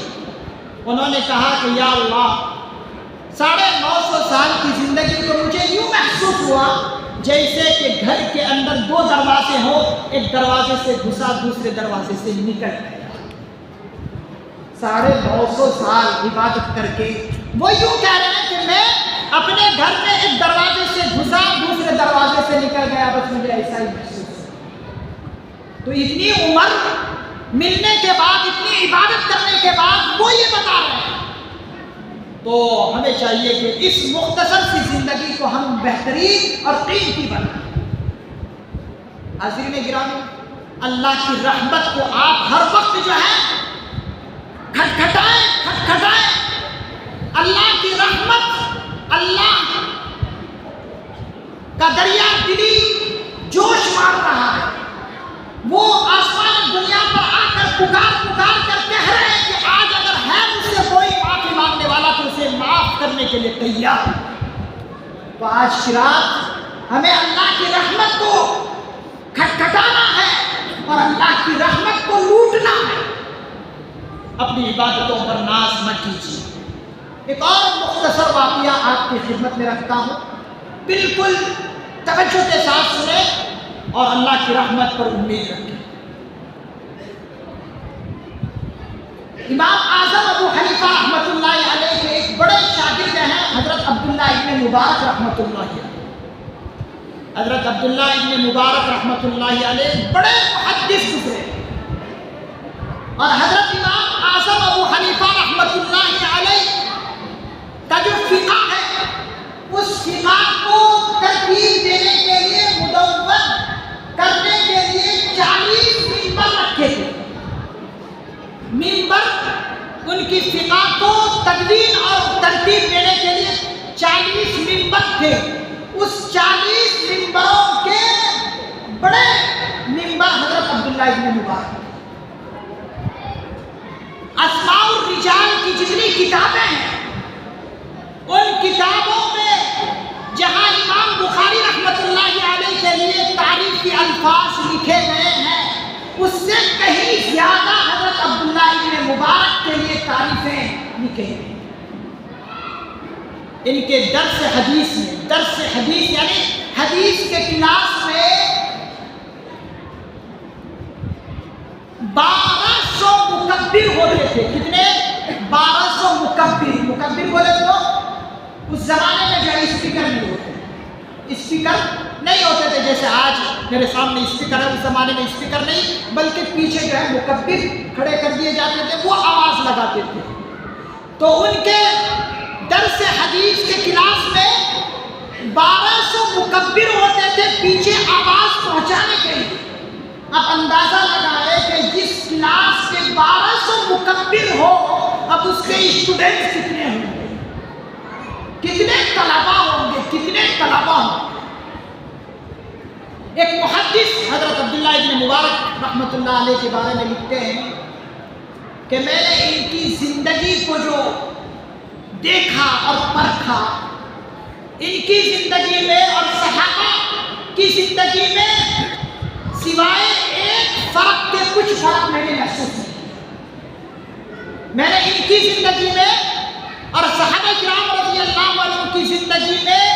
انہوں نے کہا کہ یا اللہ 950 سال کی زندگی تو مجھے یوں محسوس ہوا جیسے کہ گھر کے اندر 2 دروازے ہوں، ایک دروازے سے گھسا دوسرے دروازے سے نکل گیا۔ 950 سال عبادت کر کے وہ یوں کہہ رہے ہیں کہ میں اپنے گھر میں ایک دروازے سے گھسا دوسرے دروازے سے نکل گیا، بس مجھے ایسا ہی محسوس ہوا۔ تو اتنی عمر ملنے کے بعد، اتنی عبادت کرنے کے بعد وہ یہ بتا رہے ہیں، تو ہمیں چاہیے کہ اس مختصر سی زندگی کو ہم بہترین اور قیمتی بنائیں۔ حاضرین گرامی، اللہ کی رحمت کو آپ ہر وقت جو ہے کھٹکھٹائیں۔ اللہ کی رحمت، اللہ کا دریا دلی جوش مار رہا ہے، وہ آسمان دنیا پر آ کر پکار کر کہہ رہے ہیں کہ آج اگر ہے مجھ سے کوئی معافی مانگنے والا تو اسے معاف کرنے کے لیے تیار ہے۔ تو آج کی رات ہمیں اللہ کی رحمت کو کھٹکھٹانا ہے اور اللہ کی رحمت کو لوٹنا ہے۔ اپنی عبادتوں پر ناز مت کیجیے۔ ایک اور مختصر واقعہ آپ کی خدمت میں رکھتا ہوں، بالکل توجہ کے ساتھ سنیں اور اللہ کی رحمت پر امید رکھیں۔ امام اعظم ابو حنیفہ رحمۃ اللہ علیہ کے ایک بڑے شاگرد ہیں حضرت عبداللہ ابن مبارک رحمۃ اللہ علیہ۔ حضرت عبداللہ ابن مبارک رحمۃ اللہ علیہ بڑے محدث گزرے، اور حضرت امام اعظم ابو حنیفہ رحمۃ اللہ علیہ کا جو فقہ ہے، اس فقہ کو ترتیب دینے کے لیے، مدون کرنے کے لیے 40 ممبر رکھے تھے۔ ممبر ان کی فقہ کو تدوین اور ترتیب دینے کے لیے 40 ممبر تھے۔ اس 40 ممبروں کے بڑے ممبر حضرت عبداللہ ابن مبارک۔ اسماء الرجال کی جتنی کتابیں ہیں، ان کتابوں میں جہاں امام بخاری رحمۃ اللہ علیہ کے لیے تعریفی الفاظ لکھے گئے ہیں، اس سے کہیں زیادہ حضرت عبداللہ ابن مبارک کے لیے تعریفیں لکھے ہیں۔ ان کے درس حدیث یعنی حدیث کے کلاس میں 1200 مکبر ہوتے تھے۔ کتنے؟ 1200 مکبر بولے تو اس زمانے میں جو ہے اسپیکر نہیں ہوتے، اسپیکر نہیں ہوتے تھے جیسے آج میرے سامنے اسپیکر ہے، اس زمانے میں اسپیکر نہیں بلکہ پیچھے جو ہے مکبر کھڑے کر دیے جاتے تھے، وہ آواز لگاتے تھے۔ تو ان کے درس حدیث کے کلاس میں 1200 مکبر ہوتے تھے پیچھے آواز پہنچانے کے لیے۔ اب اندازہ لگائے کہ جس کلاس کے 1200 مکبر ہو، اب اس کے اسٹوڈنٹس کتنے ہوں گے، کتنے طلبہ ہوں گے، کتنے طلبہ ہوں گے۔ ایک محدث حضرت عبداللہ ابن مبارک رحمۃ اللہ علیہ کے بارے میں لکھتے ہیں کہ میں نے ان کی زندگی کو جو دیکھا اور پرکھا، ان کی زندگی میں اور صحابہ کی زندگی میں سوائے ایک فرق کے کچھ فرق میں نے محسوس نہیں کیا۔ میں نے ان کی زندگی میں اور صحابہ کرام رضی اللہ عنہ کی زندگی میں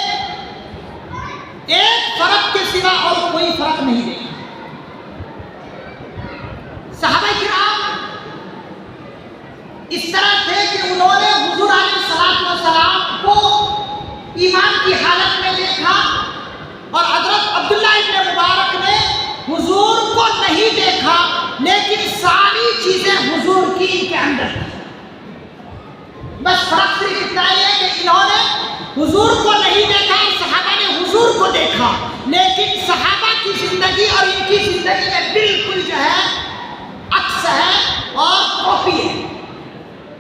ایک فرق کے سوا اور کوئی فرق نہیں دیکھا۔ صحابہ کرام اس طرح تھے کہ انہوں نے حضور علیہ السلام کو ایمان کی حالت میں دیکھا، اور حضرت عبداللہ ابن مبارک نے حضور کو نہیں دیکھا، لیکن ساری چیزیں حضور کی ان کے اندر تھی۔ بس فرق صرف اتنا ہی ہے کہ انہوں نے حضور کو نہیں دیکھا، صحابہ نے حضور کو دیکھا، لیکن صحابہ کی زندگی اور ان کی زندگی میں بالکل جو ہے عکس ہے اور کاپی ہے۔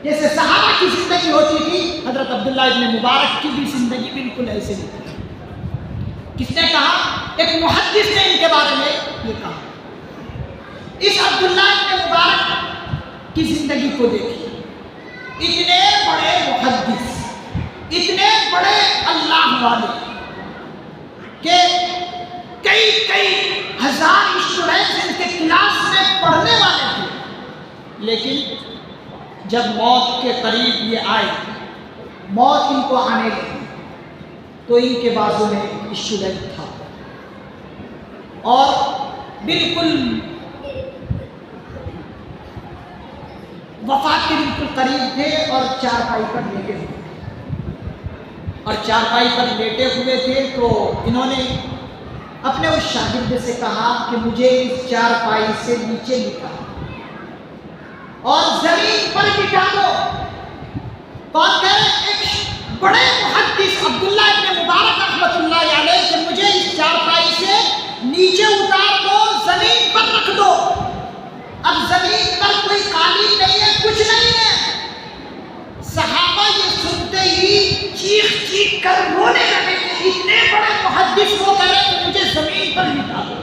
جیسے صحابہ کی زندگی ہوتی تھی، حضرت عبداللہ ابن مبارک کی بھی زندگی بالکل ایسے ہی تھی۔ کس نے کہا؟ ایک محدث نے ان کے بارے میں یہ کہا۔ اس عبداللہ ابن مبارک کی زندگی کو دیکھیے، اتنے بڑے محدث، اتنے بڑے اللہ والے کہ کئی ہزار اسٹوڈنٹس ان کے کلاس میں پڑھنے والے تھے، لیکن جب موت کے قریب یہ آئے، موت ان کو آنے لگی، تو ان کے بازو میں اسٹوڈنٹ تھا اور بالکل وفات کے بالکل قریب تھے، اور چارپائی پر لیٹے ہوئے، اور چارپائی پر لیٹے ہوئے تھے تو انہوں نے اپنے اس شاگرد سے کہا کہ مجھے اس چارپائی سے نیچے لٹا اور زمین پر لٹا دو۔ کون کہہ رہے؟ ایک بڑے محدث عبداللہ ابن مبارک رحمۃ اللہ علیہ کہ مجھے اس چارپائی سے نیچے اتار دو، زمین پر رکھ دو۔ اب زمین پر کوئی قالین نہیں ہے، کچھ نہیں ہے۔ صحابہ یہ سنتے ہی چیخ کر رونے لگے کہ اتنے بڑے محدث وہ کہہ رہے کہ مجھے زمین پر لٹا دو۔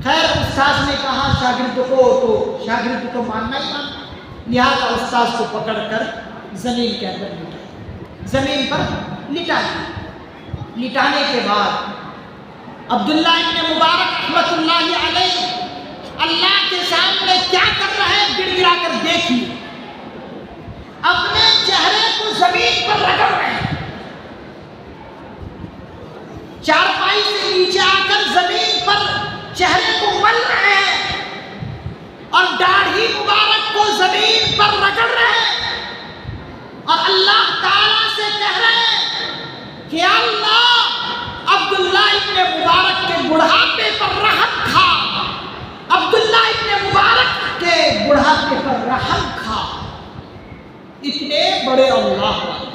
خیر استاذ نے کہا شاگرد کو، تو شاگرد کو ماننا ہی ماننا، لہٰذا استاذ کو پکڑ کر زمین کے اندر لٹا، زمین پر لٹا دیا۔ لٹانے کے بعد عبداللہ ابن مبارک رحمۃ اللہ علیہ اللہ کے سامنے کیا کر رہے ہیں؟ گڑ گڑا کر دیکھیے، اپنے چہرے کو زمین پر رگڑ رہے ہیں، چارپائی سے نیچے آ کر زمین پر چہرے کو مل رہے ہیں، اور داڑھی مبارک کو زمین پر رگڑ رہے ہیں، اور اللہ تعالیٰ سے کہہ رہے ہیں کہ اللہ عبداللہ ابن مبارک کے بڑھاپے پر رحم کھا، عبداللہ ابن مبارک کے بڑھاپے پر رحم کھا۔ اتنے بڑے اللہ والے،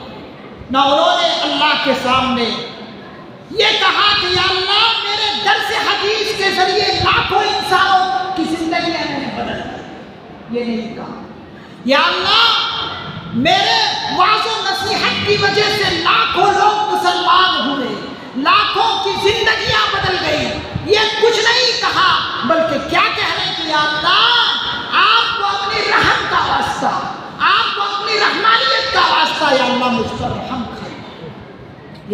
نہ انہوں نے اللہ کے سامنے یہ کہا کہ یا اللہ میرے درس حدیث کے ذریعے لاکھوں انسانوں کی زندگیاں میں نے بدل دی، یہ نہیں کہا یا اللہ میرے وعظ و نصیحت کی وجہ سے لاکھوں لوگ مسلمان ہوئے، لاکھوں کی زندگیاں بدل گئی، یہ کچھ نہیں کہا، بلکہ کیا کہہ رہے کہ یا اللہ آپ کو اپنی رحم کا واسطہ، آپ کو اپنی رحمانیت کا واسطہ یا اللہ مجھ پر رحم کھائے۔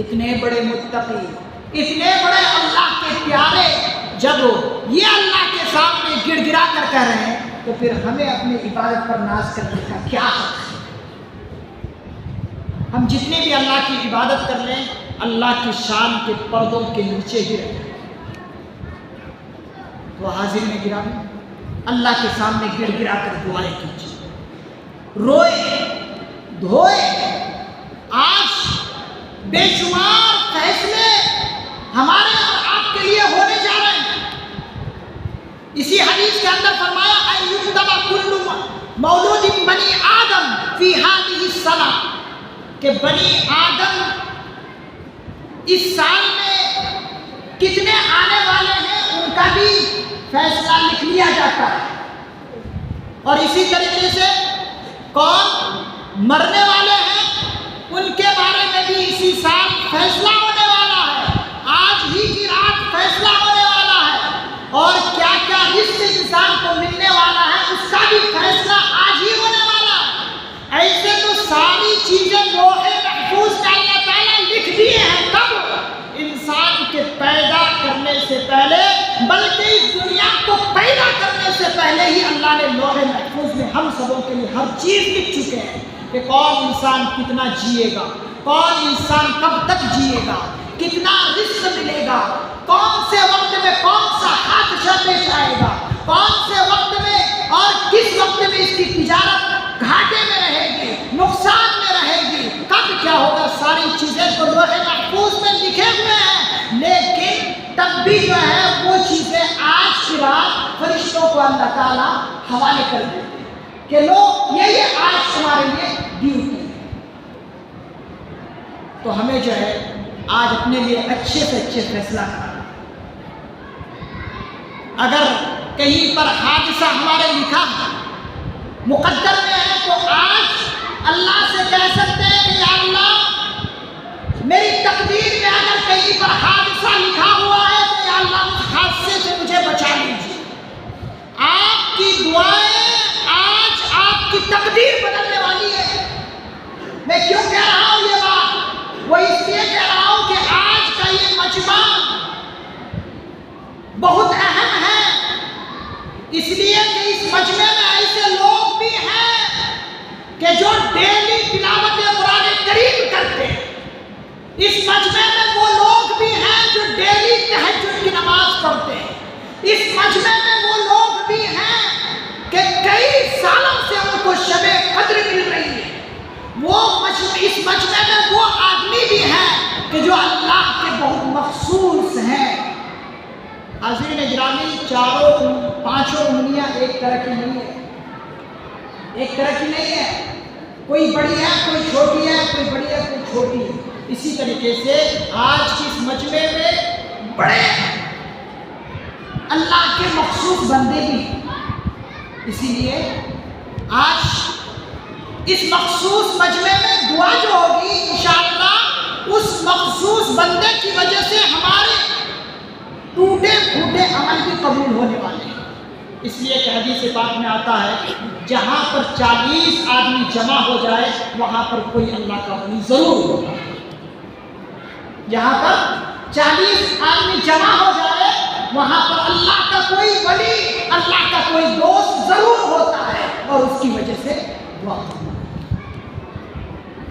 اتنے بڑے متقی، اتنے بڑے اللہ کے پیارے جب یہ اللہ کے سامنے گڑ گڑا کر کہہ رہے ہیں، تو پھر ہمیں اپنی عبادت پر ناز کرنے کا کیا حق ہے؟ ہم جتنی بھی اللہ کی عبادت کر لیں، اللہ کی شان کے پردوں کے نیچے ہی رہیں۔ تو حاضر میں گرامی، اللہ کے سامنے گڑ گڑا کر دعائیں کیجیے، روئے دھوئے۔ آج بے شمار فیصلے ہمارے اور آپ کے لیے ہونے جا رہے ہیں۔ اسی حدیث کے اندر فرمایا اَيُّكْتَبَ كُلُّ مَوْلُودٍ بنی آدم فی هذه السنہ، کہ بنی آدم اس سال میں آنے والے ہیں ان کا بھی فیصلہ لکھ لیا جاتا ہے، اور اسی طریقے سے کون مرنے والے ہیں ان کے بارے میں بھی اسی سال فیصلہ ہونے والا ہے، آج ہی کی رات فیصلہ ہونے والا ہے، اور کیا کیا رزق انسان کو ملنے والا ہے اس کا بھی فیصلہ آج ہی ہونے والا ہے۔ ایسے تو ساری چیزیں لوح محفوظ میں اللہ تعالیٰ لکھ دیے ہیں، کب؟ انسان کے پیدا کرنے سے پہلے، بلکہ اس دنیا کو پیدا کرنے سے پہلے ہی اللہ نے لوح محفوظ میں ہم سبوں کے لیے ہر چیز لکھ چکے ہیں کہ کون انسان کتنا جیے گا، کون انسان کب تک جیے گا، کتنا رزق ملے گا، کون سے وقت میں کون سا حادثہ پیش آئے گا، کون سے وقت میں اور کس وقت میں اس کی تجارت گھاٹے میں رہے گی، نقصان میں رہے گی، کب کیا ہوگا، ساری چیزیں تو لوح محفوظ میں لکھے ہوئے ہیں، لیکن تب بھی جو ہے وہ چیزیں آج کی رات فرشتوں کو اللہ تعالیٰ حوالے کر دیتے ہیں کہ لو یہ آج تمہارے لیے ڈیوٹی ہے۔ تو ہمیں جو ہے آج اپنے لیے اچھے سے اچھے فیصلہ کرنا، اگر کہیں پر حادثہ ہمارے لکھا ہے، مقدر میں ہے، تو آج اللہ سے کہہ سکتے ہیں کہ یا اللہ میری تقدیر میں اگر کہیں پر حادثہ لکھا ہوا ہے تو یا اللہ اس حادثے سے مجھے بچا لیجیے۔ آپ کی دعائیں آج آپ کی تقدیر بدلنے والی ہے۔ میں کیوں کہہ رہا ہوں یہ بات؟ وہ اس لیے کہہ رہا ہوں کہ آج کا یہ مجمع بہت اہم ہے، اس لیے کہ اس مجمع میں ایسے لوگ بھی ہیں کہ جو ڈیلی تلاوت قرآن کریم کرتے ہیں، اس مجمع میں وہ لوگ بھی ہیں جو ڈیلی تہجد کی نماز پڑھتے ہیں، اس مجمع میں وہ لوگ بھی ہیں کہ کئی سالوں سے ان کو شب قدر مل رہی ہے، اس مجمع میں وہ آدمی بھی ہیں کہ جو اللہ کے بہت مخصوص ہیں۔ حاضرین گرامی، پانچوں انگلیاں ایک طرح کی نہیں ہے، ایک طرح کی نہیں ہے، کوئی بڑی ہے کوئی چھوٹی ہے، کوئی بڑی ہے کوئی چھوٹی ہے۔ اسی طریقے سے آج کی اس مجمع میں بڑے اللہ کے مخصوص بندے بھی ہیں، اسی لیے آج اس مخصوص مجمع میں دعا جو ہوگی انشاءاللہ اس مخصوص بندے کی وجہ سے ہمارے ٹوٹے پھوٹے عمل بھی قبول ہونے والے ہیں، اس لیے کہ حدیث پاک میں آتا ہے جہاں پر 40 آدمی جمع ہو جائے وہاں پر کوئی اللہ کا ولی ضرور ہوگا، جہاں پر 40 آدمی جمع ہو جائے وہاں پر اللہ کا کوئی ولی، اللہ کا کوئی دوست ضرور ہوتا ہے، اور اس کی وجہ سے دعا ہوتی ہے۔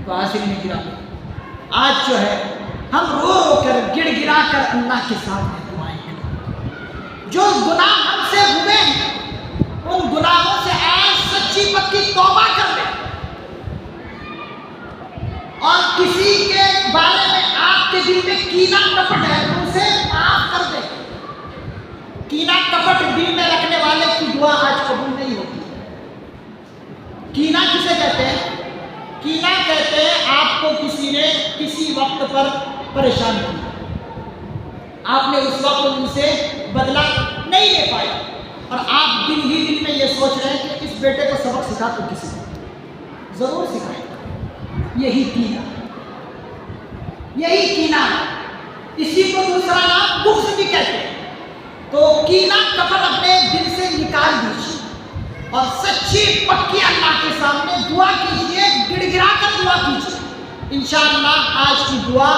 تو حاضرین گرامی، آج جو ہے ہم رو رو کر گڑ گڑا کر اللہ کے سامنے دعائیں کریں، جو گناہ ہم سے ہوئے ہیں ان گناہوں سے آج سچی پکی توبہ کر لیں، اور کسی کے بارے میں آپ کے دل میں کینہ کپٹ ہے تو اسے معاف کر دیں۔ کینہ کپٹ دل میں رکھنے والے کی دعا آج قبول نہیں ہوتی۔ کینہ کسے کہتے ہیں؟ کینہ کہتے ہیں آپ کو کسی نے کسی وقت پر پریشان کیا، آپ نے اس وقت ان سے بدلہ نہیں لے پائے، اور آپ دل ہی دل میں یہ سوچ رہے ہیں کہ اس بیٹے کو سبق سکھا تو کسی کو ضرور سکھائے گا۔ یہی کینہ، یہی کینہ ہے، اسی کو دوسرا نام بغض بھی کہتے ہیں۔ تو کینہ کپٹ اپنے دل سے نکال دیجیے اور سچی پکی اللہ کے سامنے دعا کیجیے، گڑ گڑا کر دعا کیجیے، انشاءاللہ آج کی دعا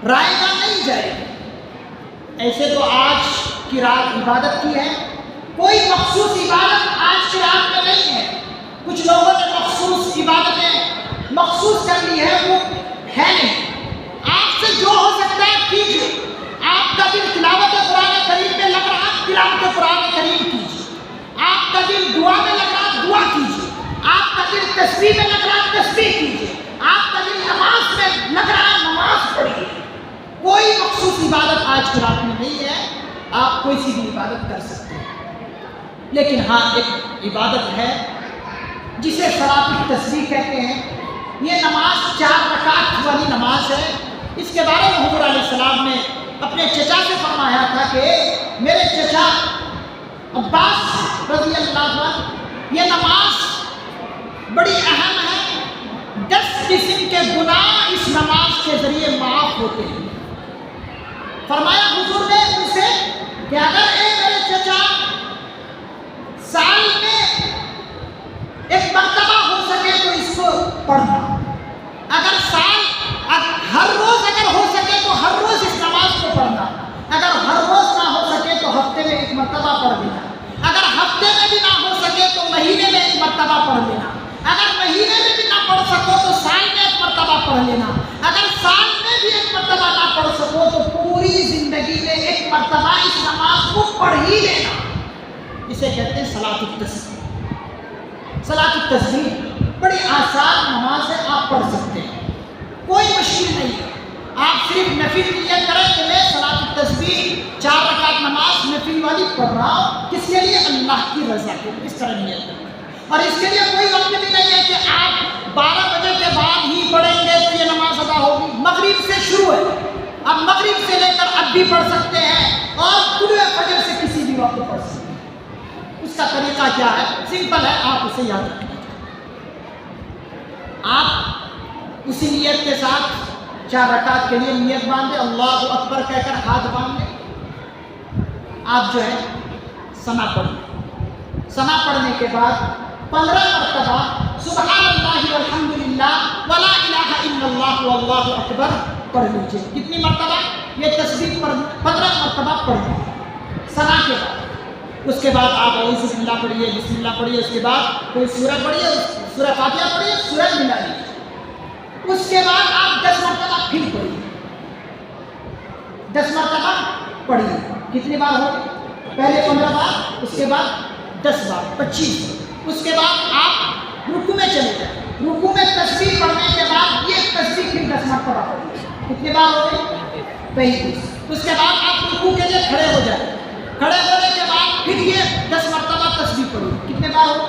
رائے گا نہیں جائے گی۔ ایسے تو آج کی رات عبادت کی ہے، کوئی مخصوص عبادت آج کی رات میں نہیں ہے، کچھ لوگوں نے مخصوص عبادتیں مخصوص کر لی ہے، وہ ہے نہیں۔ آپ سے جو ہو سکتا ہے کیجیے، آپ کا دل تلاوت قرآن کریم میں لگ رہا تلاوت قرآن کریم کیجیے، آپ کا دل دعا میں لگ رہا دعا کیجیے، آپ کا دل تسبیح میں لگ رہا تسبیح کیجیے، آپ کا دل نماز میں لگ رہا نماز پڑھیے۔ کوئی مخصوص عبادت آج کی رات میں نہیں ہے، آپ کوئی سی بھی عبادت کر سکتے ہیں، لیکن ہاں ایک عبادت ہے جسے صلاۃ التسبیح کہتے ہیں۔ یہ نماز 4 رکعت والی نماز ہے، اس کے بارے میں حضور علیہ السلام نے اپنے چچا سے فرمایا تھا کہ میرے چچا عباس رضی اللہ عنہ، یہ نماز بڑی اہم ہے، 10 قسم کے گناہ اس نماز کے ذریعے معاف ہوتے ہیں۔ فرمایا حضور نے ان سے کہ اگر میرے چچا سال میں ایک مرتبہ ہو سکے تو اس کو پڑھنا، اگر ہر روز اگر ہو سکے تو ہر روز اس نماز کو پڑھنا، اگر ہر روز نہ ہو سکے تو ہفتے میں ایک مرتبہ پڑھ لینا، اگر ہفتے میں بھی نہ ہو سکے تو مہینے میں ایک مرتبہ پڑھ لینا، اگر مہینے میں بھی نہ پڑھ سکو تو سال میں ایک مرتبہ پڑھ لینا، اگر سال میں بھی ایک مرتبہ نہ پڑھ سکو تو پوری زندگی میں ایک مرتبہ اس نماز کو پڑھ ہی لینا۔ اسے کہتے ہیں صلاۃ التسبیح۔ صلاۃ التسبیح بڑی آسان نماز ہے، آپ پڑھ سکتے ہیں، کوئی مشکل نہیں ہے۔ آپ صرف نفل نیت کریں کہ میں صلاۃ التسبیح 4 رکعت نماز نفل والی پڑھ رہا ہوں، کس کے لیے؟ اللہ کی رضا کے لیے، اس طرح نیت کریں۔ اور اس کے لیے کوئی وقت بھی نہیں ہے کہ آپ 12 بجے کے بعد ہی پڑھیں گے تو یہ نماز ادا ہوگی۔ مغرب سے شروع ہے، اب مغرب سے لے کر اب بھی پڑھ سکتے ہیں اور طلوع فجر سے کسی بھی وقت پڑھ سکتے ہیں۔ اس کا طریقہ کیا ہے؟ سمپل ہے، آپ اسے یاد رکھیں۔ آپ اسی نیت کے ساتھ 4 رکعت کے لیے نیت باندھے، اللہ اکبر کہہ کر ہاتھ باندھے، آپ جو ہے ثنا پڑھیں۔ ثنا پڑھنے کے بعد 15 مرتبہ سبحان اللہ والحمدللہ ولا الہ الا اللہ واللہ اکبر پڑھ لیجیے۔ کتنی مرتبہ؟ یہ تسبیح 15 مرتبہ پڑھ لیجیے ثنا کے بعد۔ اس کے بعد آپ اعوذ باللہ پڑھیے، بسم اللہ پڑھیے، اس کے بعد کوئی سورہ پڑھیے، سورہ فاتحہ پڑھیے، سورہ ملا لیجیے۔ اس کے بعد آپ 10 مرتبہ پھر پڑھیے، 10 مرتبہ پڑھیے۔ کتنی بار ہو؟ پہلے 15 بار، اس کے بعد 10 بار، 25۔ اس کے بعد آپ رکوع میں چلے جائیں، رکوع میں تسبیح پڑھنے کے بعد یہ تسبیح پھر 10 مرتبہ پڑھیے۔ کتنی بار ہو گئی؟ 35۔ اس کے بعد آپ رکوع کے لیے کھڑے ہو جائیں، کھڑے ہونے کے بعد پھر یہ 10 مرتبہ تسبیح پڑھیے۔ کتنے بار ہو؟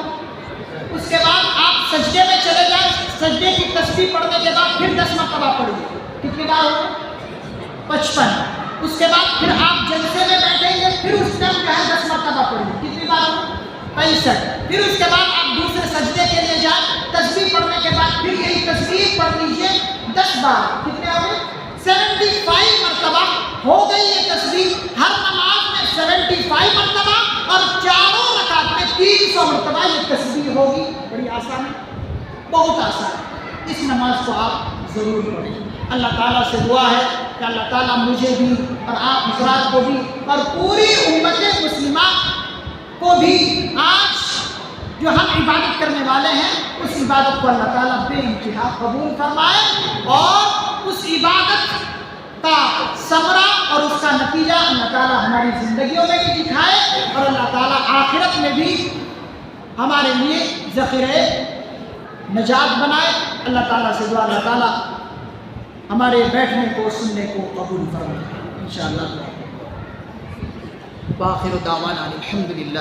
اس کے بعد آپ سجدے میں چلے جائیں، سجدے کی تسبیح پڑھنے کے بعد پھر 10 مرتبہ پڑھیے۔ کتنی بار ہو؟ 55۔ اس کے بعد پھر آپ جلسے میں بیٹھیں گے، پھر اس ٹائم جو ہے 10 مرتبہ پڑھیے۔ کتنی بار ہو؟ 65۔ پھر اس کے بعد آپ دوسرے سجدے کے لیے جائیں، تسبیح پڑھنے کے بعد پھر یہی تسبیح پڑھ لیجیے 10 بار۔ کتنے ہو گئے؟ 75 مرتبہ ہو گئی یہ تسبیح۔ ہر نماز میں 75 مرتبہ اور چاروں رکعت میں 300 مرتبہ یہ تسبیح ہوگی۔ بڑی آسان ہے، بہت آسان ہے۔ اس نماز کو آپ ضرور پڑھیں۔ اللہ تعالیٰ سے دعا ہے کہ اللہ تعالیٰ مجھے بھی اور آپ حضرات کو بھی اور پوری امت مسلمہ کو بھی آج جو ہم عبادت کرنے والے ہیں اس عبادت کو اللہ تعالیٰ بے انتہا قبول فرمائے اور اس عبادت کا ثمرہ اور اس کا نتیجہ اللہ تعالیٰ ہماری زندگیوں میں بھی دکھائے اور اللہ تعالیٰ آخرت میں بھی ہمارے لیے ذخیرہ نجات بنائے۔ اللہ تعالیٰ سے دعا اللہ تعالیٰ ہمارے بیٹھنے کو سننے کو قبول فرمائے انشاءاللہ۔ وآخر دعوانا الحمدللہ۔